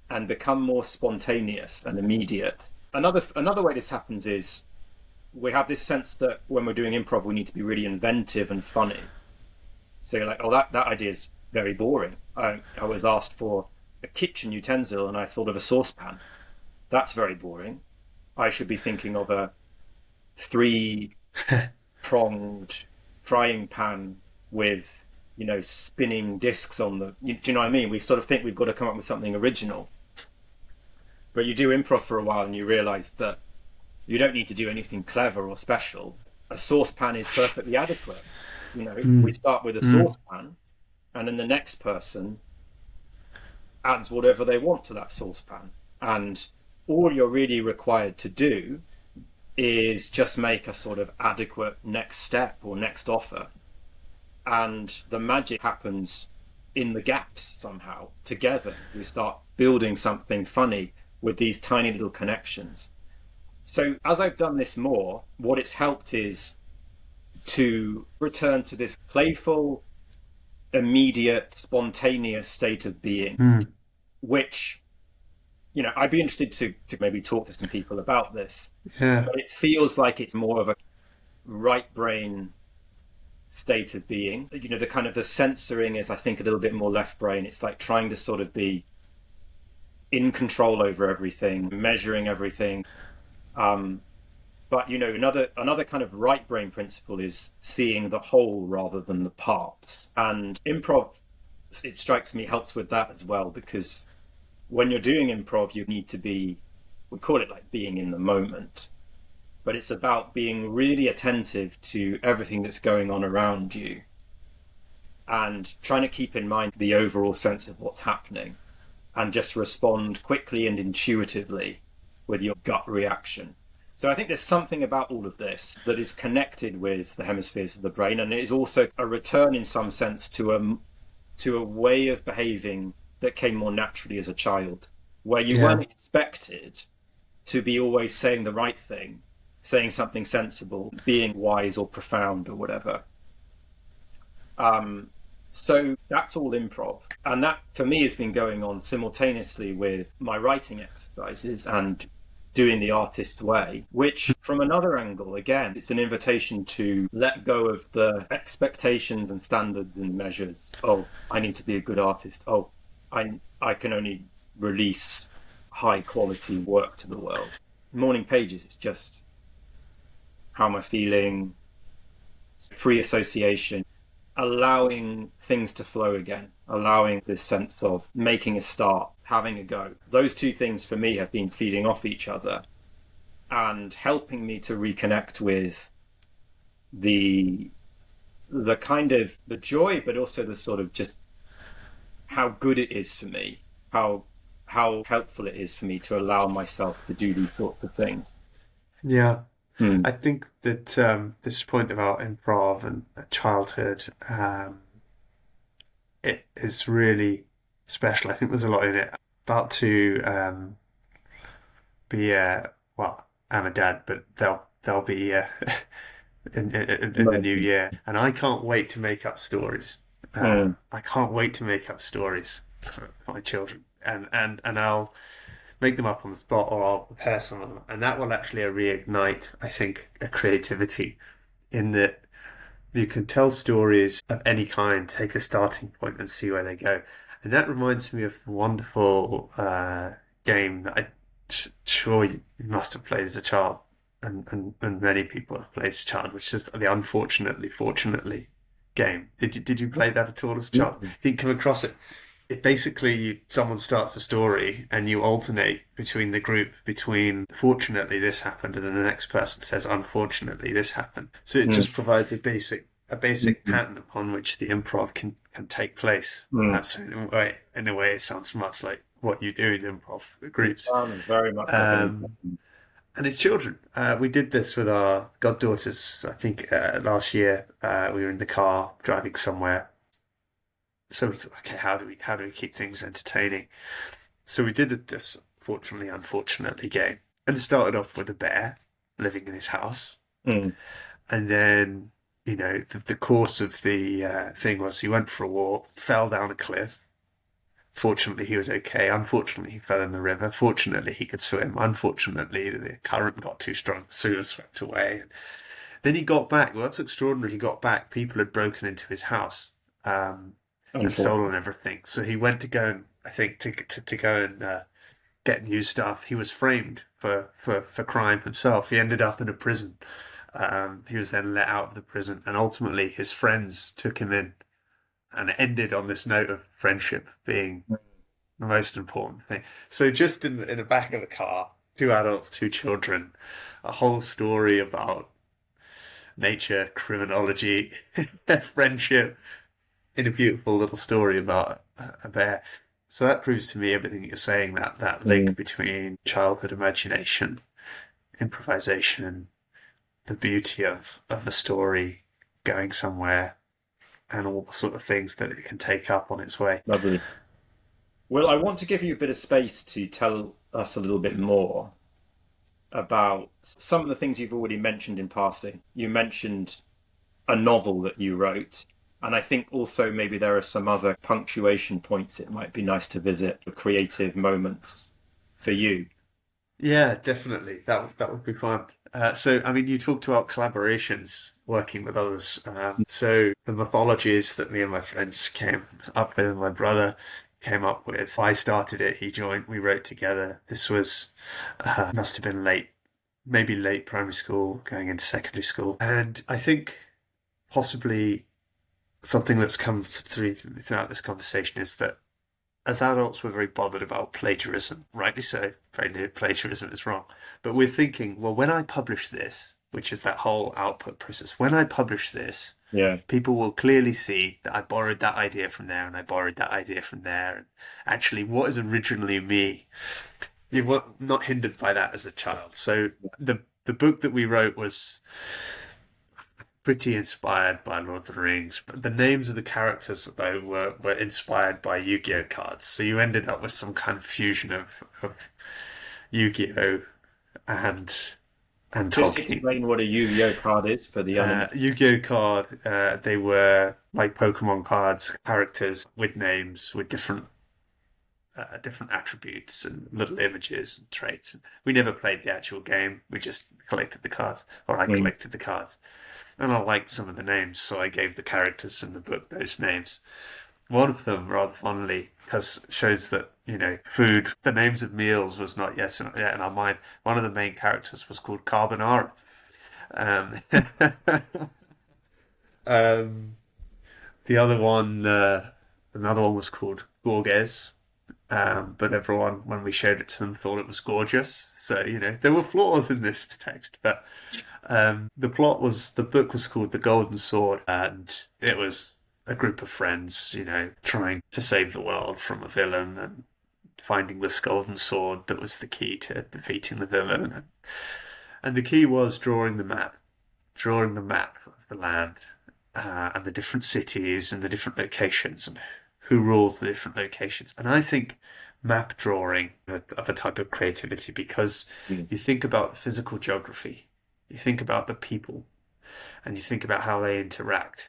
and become more spontaneous and immediate. Another way this happens is we have this sense that when we're doing improv, we need to be really inventive and funny. So you're like, oh, that idea is very boring. I was asked for a kitchen utensil and I thought of a saucepan. That's very boring. I should be thinking of a 3-pronged frying pan with, spinning discs on the... Do you know what I mean? We sort of think we've got to come up with something original. But you do improv for a while and you realise that you don't need to do anything clever or special. A saucepan is perfectly adequate. We start with a saucepan, and then the next person adds whatever they want to that saucepan. And all you're really required to do is just make a sort of adequate next step or next offer. And the magic happens in the gaps somehow. Together, we start building something funny with these tiny little connections. So as I've done this more, what it's helped is to return to this playful, immediate, spontaneous state of being, which, I'd be interested to maybe talk to some people about this. Yeah. But it feels like it's more of a right brain state of being. The kind of the censoring is, I think, a little bit more left brain. It's like trying to sort of be in control over everything, measuring everything. But another kind of right brain principle is seeing the whole rather than the parts. And improv, it strikes me, helps with that as well, because when you're doing improv, you need to be, we call it like being in the moment, but it's about being really attentive to everything that's going on around you and trying to keep in mind the overall sense of what's happening and just respond quickly and intuitively with your gut reaction. So I think there's something about all of this that is connected with the hemispheres of the brain, and it is also a return in some sense to a way of behaving that came more naturally as a child, where you weren't expected to be always saying the right thing, saying something sensible, being wise or profound or whatever. So that's all improv. And that, for me, has been going on simultaneously with my writing exercises and doing the artist way, which from another angle, again, it's an invitation to let go of the expectations and standards and measures. Oh, I need to be a good artist. Oh, I can only release high quality work to the world. Morning pages, it's just how am I feeling, free association, allowing things to flow again, allowing this sense of making a start, having a go. Those two things for me have been feeding off each other and helping me to reconnect with the kind of the joy, but also the sort of just how good it is for me, how helpful it is for me to allow myself to do these sorts of things. Yeah. Hmm. I think that this point about improv and childhood, it is really special. I think there's a lot in it. About to be well, I'm a dad, but they'll be in the new year, and I can't wait to make up stories. I can't wait to make up stories for my children, and I'll make them up on the spot, or I'll prepare some of them, and that will actually reignite, I think, a creativity in that you can tell stories of any kind, take a starting point and see where they go. And that reminds me of the wonderful game that I'm sure you must have played as a child, and many people have played as a child, which is the Fortunately game. Did you play that at all as a child? Did you come across it? It basically, someone starts a story and you alternate between the group between fortunately this happened and then the next person says unfortunately this happened. So it just provides a basic pattern upon which the improv can take place. So in a way, it sounds much like what you do in improv groups. Very much. And it's children. We did this with our goddaughters, I think, last year. We were in the car driving somewhere. So we thought, okay, how do we keep things entertaining? So we did this unfortunately game. And it started off with a bear living in his house. And then, the course of the thing was he went for a walk, fell down a cliff. Fortunately, he was okay. Unfortunately, he fell in the river. Fortunately, he could swim. Unfortunately, the current got too strong, so he was swept away. And then he got back. Well, that's extraordinary. He got back. People had broken into his house. And stolen everything. So he went to go and, I think, to go and get new stuff. He was framed for crime himself. He ended up in a prison. He was then let out of the prison, and ultimately his friends took him in, and it ended on this note of friendship being the most important thing. So just in the back of the car, 2 adults, 2 children, a whole story about nature, criminology, friendship, in a beautiful little story about a bear. So that proves to me everything you're saying, that link between childhood imagination, improvisation, the beauty of a story going somewhere, and all the sort of things that it can take up on its way. Lovely. Well, I want to give you a bit of space to tell us a little bit more about some of the things you've already mentioned in passing. You mentioned a novel that you wrote. And I think also maybe there are some other punctuation points it might be nice to visit, creative moments for you. Yeah, definitely. That would be fun. So, I mean, you talked about collaborations, working with others. So the mythologies that me and my friends came up with, and my brother came up with, I started it, he joined, we wrote together. This was, must have been maybe late primary school, going into secondary school. And I think possibly something that's come throughout this conversation is that as adults, we're very bothered about plagiarism. Rightly so. Plagiarism is wrong. But we're thinking, well, when I publish this, which is that whole output process, when I publish this, people will clearly see that I borrowed that idea from there and I borrowed that idea from there. And actually, what is originally me, you were not hindered by that as a child. So the book that we wrote was pretty inspired by Lord of the Rings, but the names of the characters, though, were inspired by Yu-Gi-Oh cards. So you ended up with some kind of fusion of Yu-Gi-Oh and Tolkien. Just explain what a Yu-Gi-Oh card is for the Yu-Gi-Oh card, they were like Pokemon cards, characters with names, with different attributes and little images and traits. We never played the actual game. We just collected the cards, or I collected the cards. And I liked some of the names, so I gave the characters in the book those names. One of them, rather fondly, because shows that, food, the names of meals was not yet in our mind. One of the main characters was called Carbonara. The other one, another one was called Gorges. but everyone, when we showed it to them, thought it was gorgeous. So, there were flaws in this text, but the book was called The Golden Sword, and it was a group of friends, trying to save the world from a villain and finding this golden sword that was the key to defeating the villain. And the key was drawing the map of the land, and the different cities and the different locations and who rules the different locations. And I think map drawing of a type of creativity, because you think about the physical geography, you think about the people, and you think about how they interact.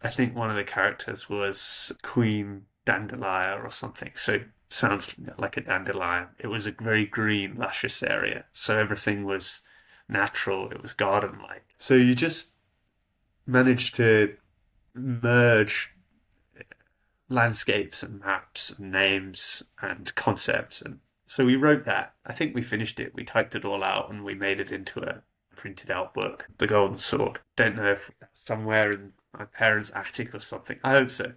I think one of the characters was Queen Dandelion or something, so sounds like a dandelion. It was a very green, luscious area, so everything was natural, it was garden-like. So you just managed to merge landscapes and maps and names and concepts. And so we wrote that. I think we finished it. We typed it all out and we made it into a printed out book, The Golden Sword. Don't know if somewhere in my parents' attic or something. I hope so.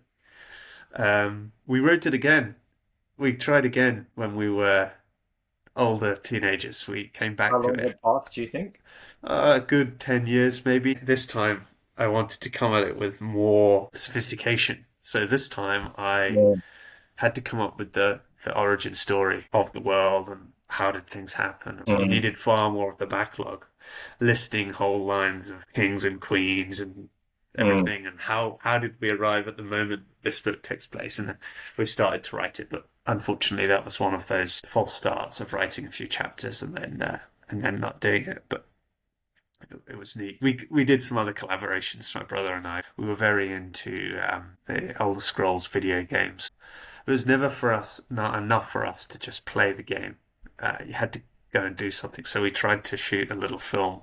We wrote it again. We tried again when we were older teenagers. We came back to it. How long had passed, do you think? A good 10 years, maybe. This time I wanted to come at it with more sophistication. So this time I had to come up with the origin story of the world and how did things happen. So I needed far more of the backlog, listing whole lines of kings and queens and everything, and how did we arrive at the moment this book takes place. And then we started to write it, but unfortunately that was one of those false starts of writing a few chapters and then not doing it. But it was neat. We did some other collaborations, my brother and I. We were very into the Elder Scrolls video games. It was never not enough for us to just play the game. You had to go and do something. So we tried to shoot a little film,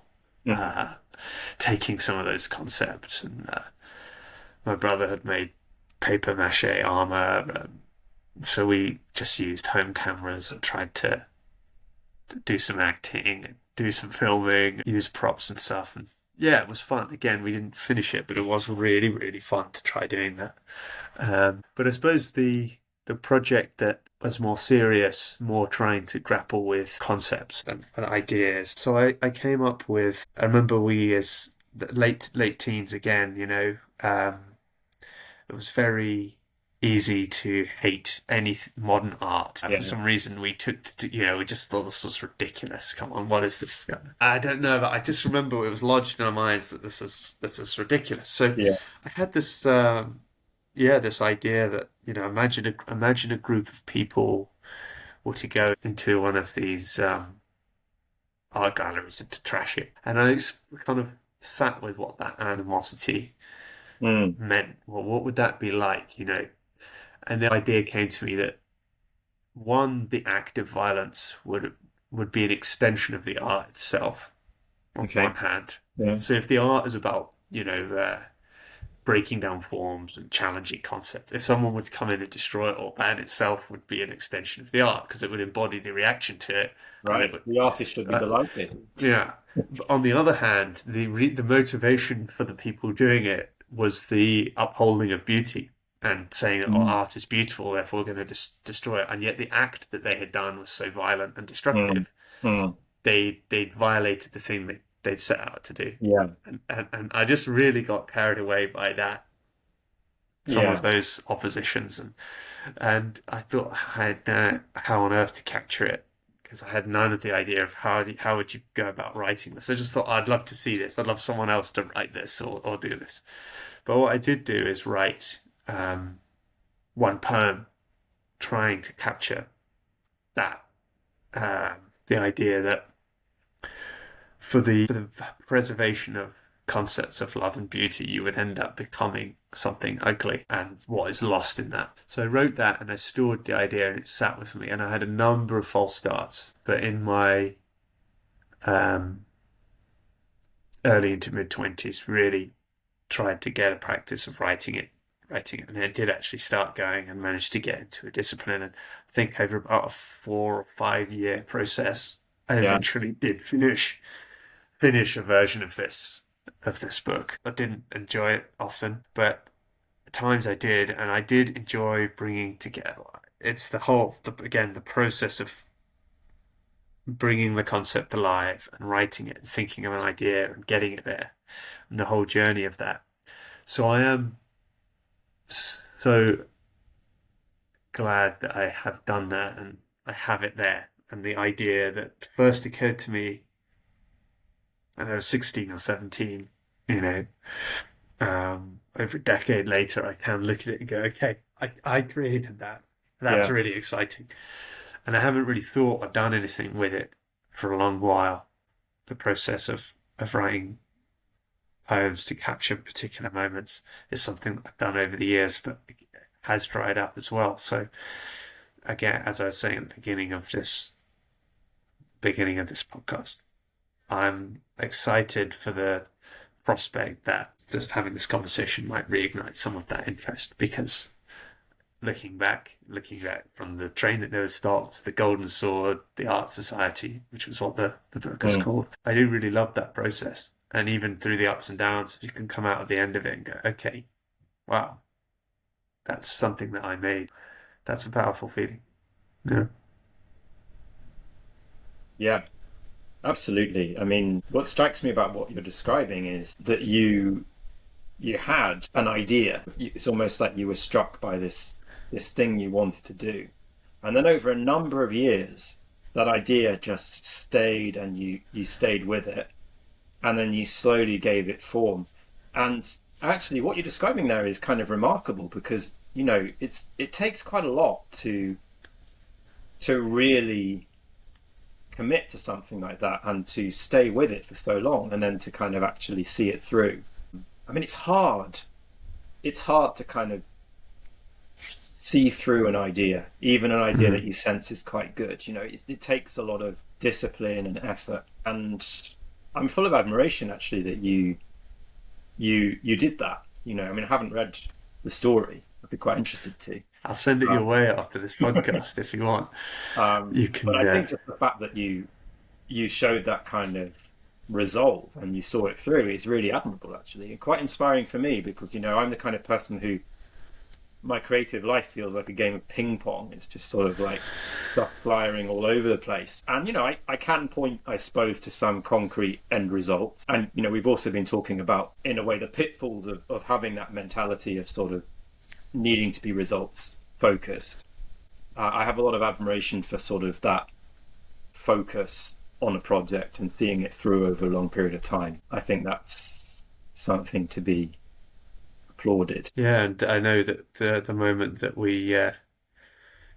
taking some of those concepts. And my brother had made paper mache armor. So we just used home cameras and tried to do some acting, do some filming, use props and stuff. And yeah, it was fun. Again, we didn't finish it, but it was really, really fun to try doing that. But I suppose the project that was more serious, more trying to grapple with concepts and ideas. So I came up with, I remember we as late teens again, it was very easy to hate any modern art. For some reason, we just thought this was ridiculous. Come on, what is this? I don't know, but I just remember it was lodged in our minds that this is ridiculous. So I had this this idea that imagine a group of people were to go into one of these art galleries and to trash it, and I kind of sat with what that animosity meant. Well, what would that be like, And the idea came to me that one, the act of violence would be an extension of the art itself, on one hand. Yeah. So if the art is about, breaking down forms and challenging concepts, if someone were to come in and destroy it all, that in itself would be an extension of the art because it would embody the reaction to it. Right. The artist should be delighted. Yeah. But on the other hand, the motivation for the people doing it was the upholding of beauty. And saying that art is beautiful, therefore we're going to destroy it. And yet the act that they had done was so violent and destructive. They'd violated the thing that they'd set out to do. Yeah. And I just really got carried away by that. Some of those oppositions. And I thought I had how on earth to capture it, because I had none of the idea of how would you go about writing this. I just thought, I'd love to see this. I'd love someone else to write this or do this. But what I did do is write one poem trying to capture that, the idea that for the preservation of concepts of love and beauty, you would end up becoming something ugly, and what is lost in that. So I wrote that and I stored the idea and it sat with me, and I had a number of false starts, but in my early into mid-20s really tried to get a practice of writing it, and I did actually start going and managed to get into a discipline. And I think over about a 4 or 5 year process, I eventually did finish a version of this book. I didn't enjoy it often, but at times I did, and I did enjoy bringing together. it's the process of bringing the concept alive and writing it and thinking of an idea and getting it there and the whole journey of that. So I am so glad that I have done that and I have it there. And the idea that first occurred to me, and I was 16 or 17, over a decade later, I can look at it and go, okay, I created that. That's really exciting. And I haven't really thought or done anything with it for a long while. The process of writing poems to capture particular moments is something that I've done over the years, but it has dried up as well. So again, as I was saying at the beginning of this podcast, I'm excited for the prospect that just having this conversation might reignite some of that interest, because looking back from The Train That Never Stops, The Golden Sword, The Art Society, which was what the book is called, I do really love that process. And even through the ups and downs, if you can come out at the end of it and go, okay, wow, that's something that I made. That's a powerful feeling. Yeah. Yeah, absolutely. I mean, what strikes me about what you're describing is that you had an idea. It's almost like you were struck by this thing you wanted to do. And then over a number of years, that idea just stayed, and you stayed with it. And then you slowly gave it form. And actually what you're describing there is kind of remarkable, because, it takes quite a lot to really commit to something like that and to stay with it for so long, and then to kind of actually see it through. I mean, it's hard to kind of see through an idea, even an idea that you sense is quite good. It takes a lot of discipline and effort, and I'm full of admiration actually that you did that. I mean, I haven't read the story. I'd be quite interested to. I'll send it your way after this podcast if you want. You can. But I think just the fact that you showed that kind of resolve and you saw it through is really admirable, actually, and quite inspiring for me, because I'm the kind of person who, my creative life feels like a game of ping pong. It's just sort of like stuff flying all over the place. And, I can point, I suppose, to some concrete end results. And, we've also been talking about, in a way, the pitfalls of having that mentality of sort of needing to be results focused. I have a lot of admiration for sort of that focus on a project and seeing it through over a long period of time. I think that's something to be applauded. Yeah, and I know that the moment that we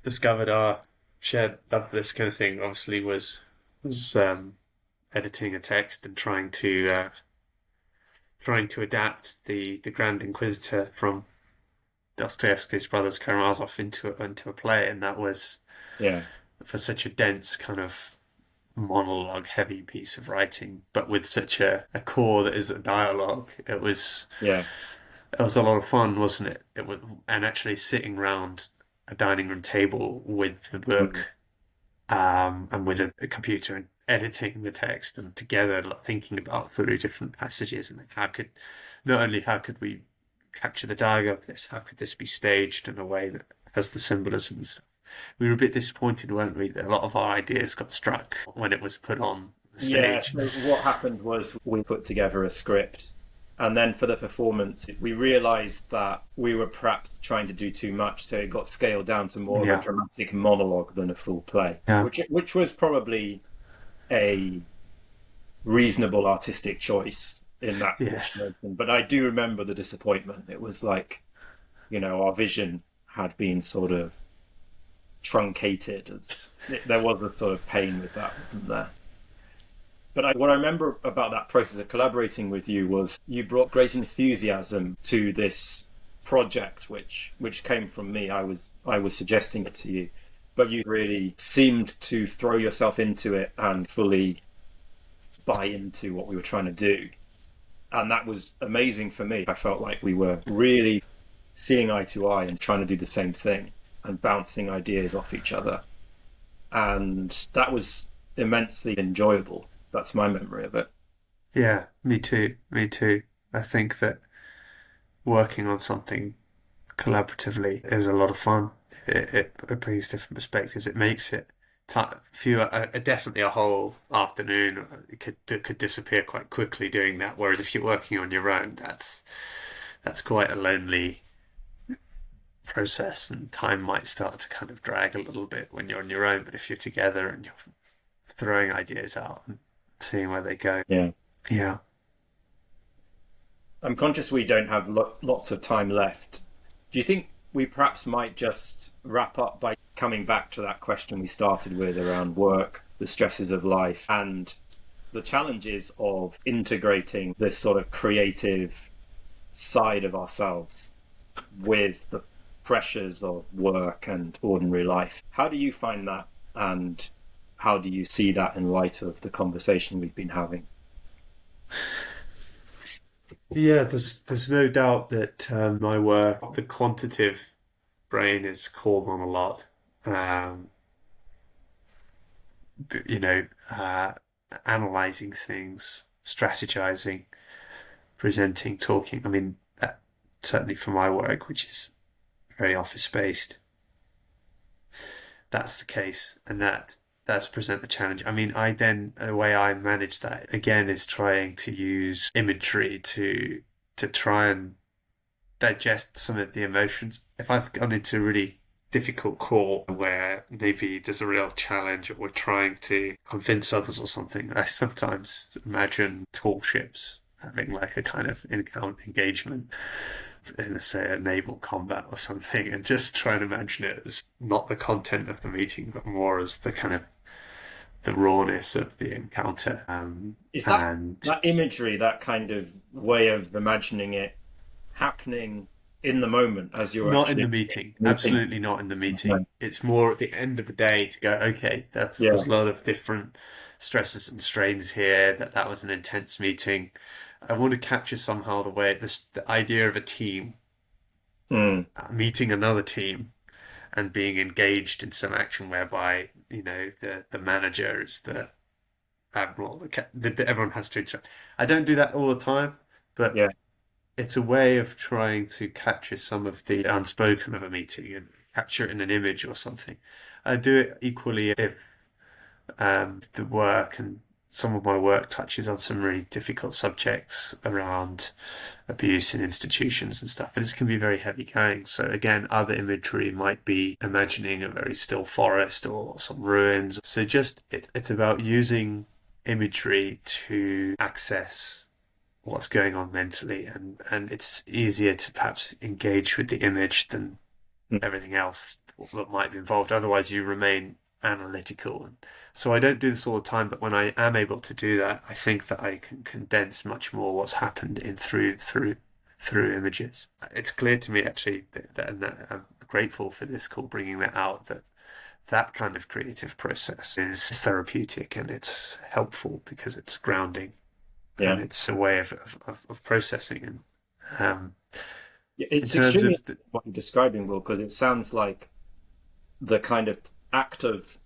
discovered our shared love for this kind of thing, obviously was editing a text and trying to adapt the Grand Inquisitor from Dostoevsky's Brothers Karamazov into a play, and that was for such a dense kind of monologue heavy piece of writing, but with such a core that is a dialogue. It was a lot of fun, wasn't it? And actually sitting around a dining room table with the book, and with a computer, and editing the text, and together thinking about through different passages, and how could we capture the dialogue of this? How could this be staged in a way that has the symbolism and stuff? We were a bit disappointed, weren't we, that a lot of our ideas got struck when it was put on the stage. Yeah, what happened was we put together a script, and then for the performance, we realised that we were perhaps trying to do too much, so it got scaled down to more of a dramatic monologue than a full play, which was probably a reasonable artistic choice in that situation. But I do remember the disappointment. It was like, our vision had been sort of truncated. There was a sort of pain with that, wasn't there? But what I remember about that process of collaborating with you was you brought great enthusiasm to this project, which came from me. I was suggesting it to you, but you really seemed to throw yourself into it and fully buy into what we were trying to do. And that was amazing for me. I felt like we were really seeing eye to eye and trying to do the same thing and bouncing ideas off each other. And that was immensely enjoyable. That's my memory of it. Yeah, me too. I think that working on something collaboratively is a lot of fun. it brings different perspectives. It makes it definitely a whole afternoon could disappear quite quickly doing that. Whereas if you're working on your own, that's quite a lonely process, and time might start to kind of drag a little bit when you're on your own. But if you're together and you're throwing ideas out and seeing where they go, yeah. I'm conscious we don't have lots of time left. Do you think we perhaps might just wrap up by coming back to that question we started with around work, the stresses of life, and the challenges of integrating this sort of creative side of ourselves with the pressures of work and ordinary life? How do you find that, and how do you see that in light of the conversation we've been having? Yeah, there's no doubt that my work, the quantitative brain, is called on a lot. You know, analyzing things, strategizing, presenting, talking. I mean, certainly for my work, which is very office based, that's the case, and that's present the challenge. I mean, the way I manage that again is trying to use imagery to try and digest some of the emotions. If I've gone into a really difficult call where maybe there's a real challenge or we're trying to convince others or something, I sometimes imagine tall ships having like a kind of encounter engagement in, say, a naval combat or something, and just try and imagine it as not the content of the meeting, but more as the kind of the rawness of the encounter. Is that imagery, that kind of way of imagining it, happening in the moment as you're not in the meeting? Absolutely not in the meeting. Okay. It's more at the end of the day to go, okay, there's a lot of different stresses and strains here. That was an intense meeting. I want to capture somehow the idea of a team meeting another team and being engaged in some action whereby, you know, the manager is the admiral, everyone has to interact. I don't do that all the time, but it's a way of trying to capture some of the unspoken of a meeting and capture it in an image or something. I do it equally if the work and some of my work touches on some really difficult subjects around abuse in institutions and stuff, and it can be very heavy going. So again, other imagery might be imagining a very still forest or some ruins. So just it's about using imagery to access what's going on mentally, and it's easier to perhaps engage with the image than everything else that might be involved. Otherwise you remain analytical. So I don't do this all the time, but when I am able to do that, I think that I can condense much more what's happened in through images. It's clear to me actually that I'm grateful for this call bringing that out, that kind of creative process is therapeutic and it's helpful because it's grounding and it's a way of processing. And it's extremely what you're describing, Will, because it sounds like the kind of act of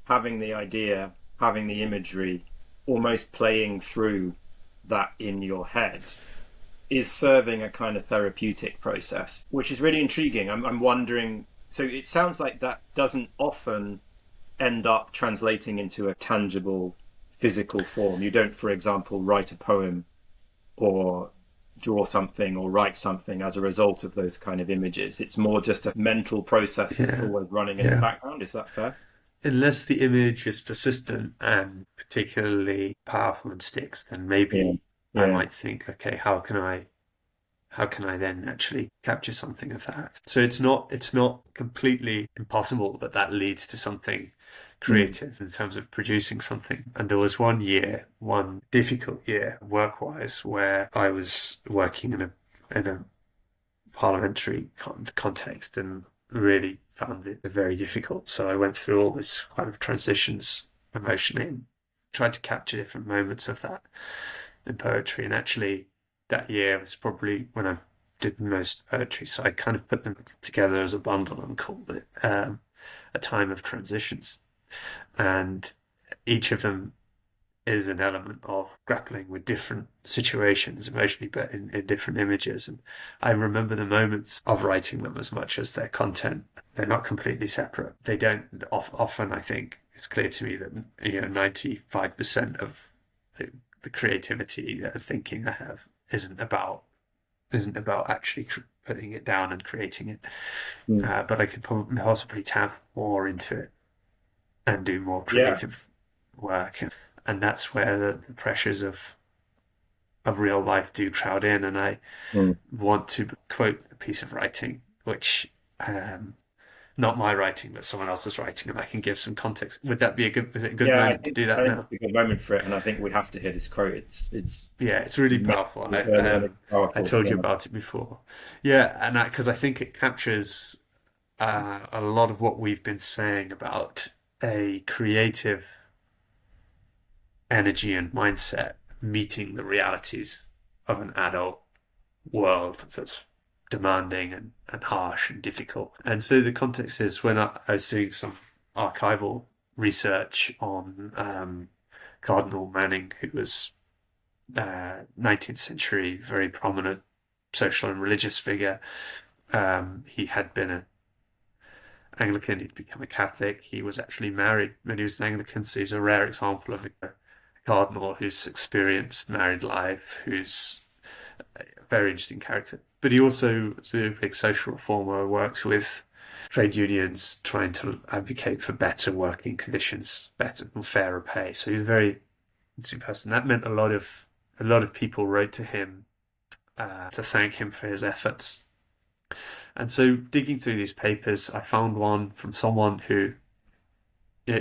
having the idea, having the imagery, almost playing through that in your head is serving a kind of therapeutic process, which is really intriguing. I'm wondering, so it sounds like that doesn't often end up translating into a tangible physical form. You don't, for example, write a poem or draw something or write something as a result of those kind of images. It's more just a mental process that's always running in the background. Is that fair? Unless the image is persistent and particularly powerful and sticks, then maybe I might think, okay, how can I then actually capture something of that? So it's not completely impossible that leads to something creative in terms of producing something. And there was one difficult year work-wise where I was working in a parliamentary context and really found it very difficult. So I went through all this kind of transitions emotionally and tried to capture different moments of that in poetry. And actually that year was probably when I did most poetry. So I kind of put them together as a bundle and called it A Time of Transitions. And each of them is an element of grappling with different situations emotionally, but in different images. And I remember the moments of writing them as much as their content. They're not completely separate. They don't often, I think it's clear to me that 95% of the creativity, the thinking I have isn't about actually putting it down and creating it. But I could possibly tap more into it and do more creative work. And that's where the pressures of real life do crowd in. And I want to quote a piece of writing, which not my writing, but someone else's writing, and I can give some context. Would that be a good moment to do that now? It's a good moment for it, and I think we have to hear this quote. It's really powerful. I told you about it before. Yeah, and because I think it captures a lot of what we've been saying about a creative energy and mindset meeting the realities of an adult world that's demanding and harsh and difficult. And so the context is when I was doing some archival research on Cardinal Manning, who was 19th century, very prominent social and religious figure. He had been an Anglican, he'd become a Catholic. He was actually married when he was an Anglican, so he's a rare example of a cardinal who's experienced married life, who's a very interesting character. But he also is a big social reformer, works with trade unions, trying to advocate for better working conditions, better and fairer pay. So he's a very interesting person. That meant a lot of people wrote to him to thank him for his efforts. And so digging through these papers, I found one from someone who,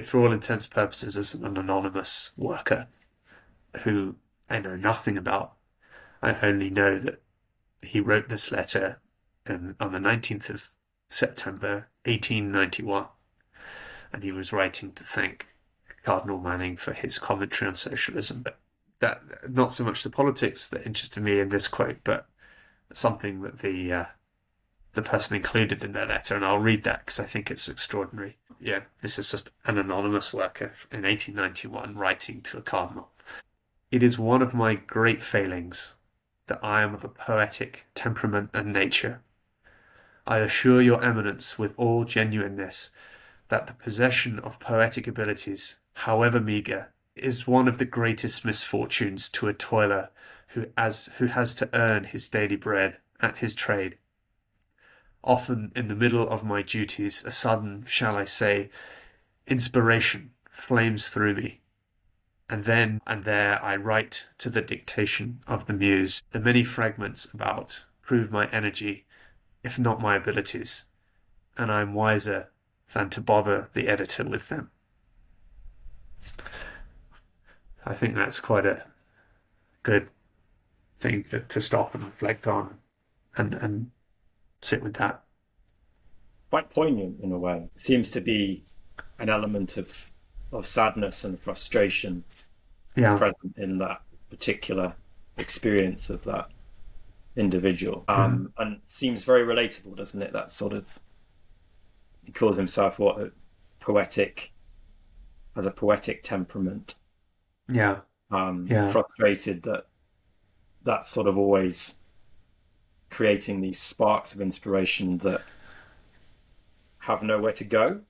for all intents and purposes, is an anonymous worker who I know nothing about. I only know that he wrote this letter on the 19th of September 1891, and he was writing to thank Cardinal Manning for his commentary on socialism. But that, not so much the politics that interested me in this quote, but something that the person included in their letter, and I'll read that because I think it's extraordinary. Yeah, this is just an anonymous worker in 1891 writing to a cardinal. It is one of my great failings that I am of a poetic temperament and nature. I assure your eminence with all genuineness that the possession of poetic abilities, however meagre, is one of the greatest misfortunes to a toiler who has to earn his daily bread at his trade. Often in the middle of my duties, a sudden, shall I say, inspiration flames through me. And then and there I write to the dictation of the muse. The many fragments about prove my energy, if not my abilities, and I am wiser than to bother the editor with them. I think that's quite a good thing to stop and reflect on and sit with that. Quite poignant in a way. It seems to be an element of sadness and frustration present in that particular experience of that individual. And seems very relatable, doesn't it? That sort of, he calls himself has a poetic temperament. Frustrated that that's sort of always creating these sparks of inspiration that have nowhere to go.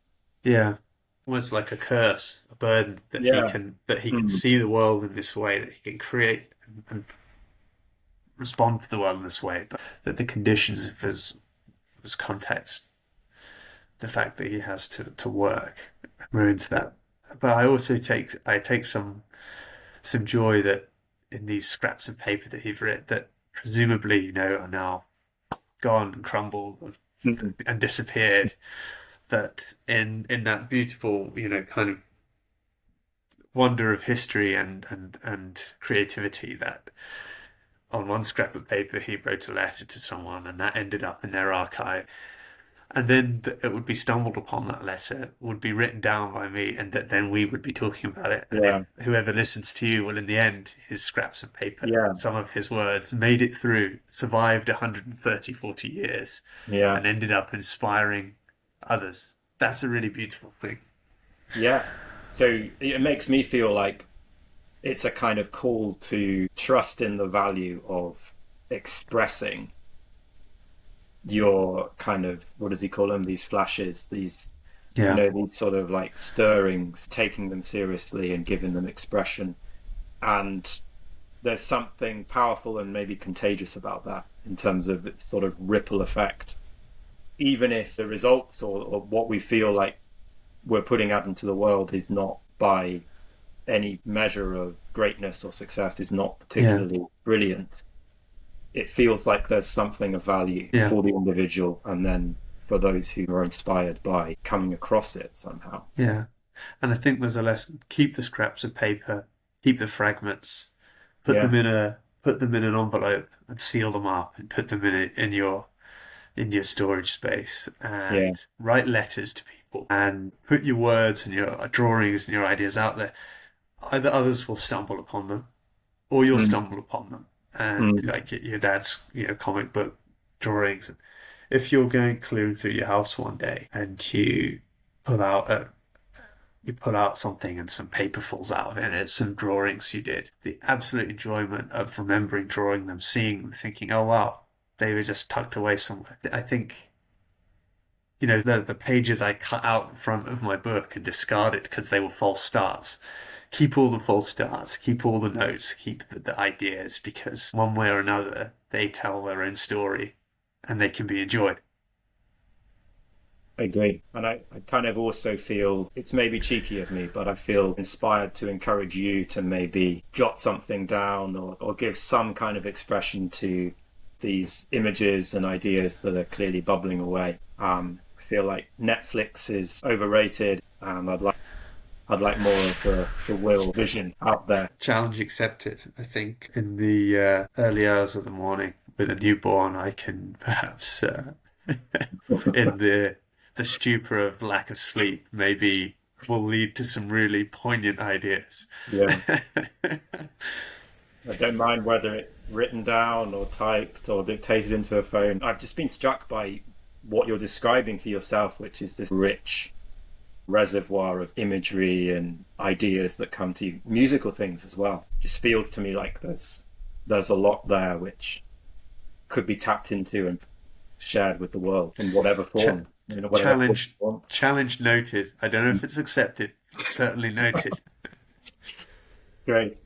Almost like a curse, a burden that he can see the world in this way, that he can create and respond to the world in this way, but that the conditions of his context, the fact that he has to work, ruins that. But I also take some joy that in these scraps of paper that he's written, that presumably are now gone and crumbled and disappeared, that in that beautiful kind of wonder of history and creativity, that on one scrap of paper he wrote a letter to someone and that ended up in their archive, and then it would be stumbled upon, that letter would be written down by me, and that then we would be talking about it, and if whoever listens to you, well, in the end his scraps of paper, some of his words made it through, survived 40 years, and ended up inspiring others. That's a really beautiful thing. So it makes me feel like it's a kind of call to trust in the value of expressing your kind of, what does he call them? These flashes, these, these sort of like stirrings, taking them seriously and giving them expression. And there's something powerful and maybe contagious about that in terms of its sort of ripple effect. Even if the results or what we feel like we're putting out into the world is not by any measure of greatness or success, is not particularly brilliant, it feels like there's something of value for the individual and then for those who are inspired by coming across it somehow. Yeah. And I think there's a lesson. Keep the scraps of paper, keep the fragments, put them in an envelope and seal them up and put them in your storage space, and write letters to people and put your words and your drawings and your ideas out there. Either others will stumble upon them or you'll stumble upon them. And like your dad's, comic book drawings. If you're clearing through your house one day and you pull out something and some paper falls out of it and it's some drawings you did, the absolute enjoyment of remembering drawing them, seeing them, thinking, oh wow, they were just tucked away somewhere. I think, the pages I cut out the front of my book and discarded because they were false starts. Keep all the false starts, keep all the notes, keep the ideas, because one way or another, they tell their own story and they can be enjoyed. I agree. And I kind of also feel, it's maybe cheeky of me, but I feel inspired to encourage you to maybe jot something down or give some kind of expression to these images and ideas that are clearly bubbling away. I feel like Netflix is overrated, and I'd like more of the Will vision out there. Challenge accepted. I think in the early hours of the morning with a newborn, I can perhaps, in the stupor of lack of sleep, maybe will lead to some really poignant ideas. Yeah. I don't mind whether it's written down or typed or dictated into a phone. I've just been struck by what you're describing for yourself, which is this rich reservoir of imagery and ideas that come to you, musical things as well. Just feels to me like there's a lot there which could be tapped into and shared with the world in whatever form. Challenge noted. I don't know if it's accepted. It's certainly noted. Great.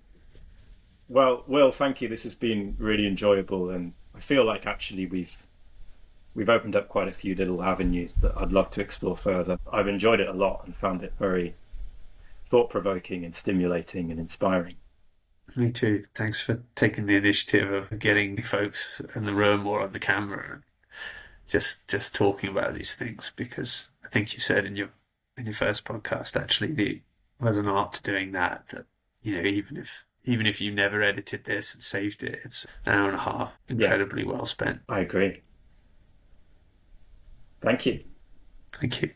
Well, Will, thank you. This has been really enjoyable, and I feel like actually we've opened up quite a few little avenues that I'd love to explore further. I've enjoyed it a lot and found it very thought-provoking and stimulating and inspiring. Me too. Thanks for taking the initiative of getting folks in the room or on the camera and just talking about these things, because I think you said in your first podcast, actually, there's an art to doing that even if you never edited this and saved it, it's an hour and a half incredibly well spent. I agree. Thank you. Thank you.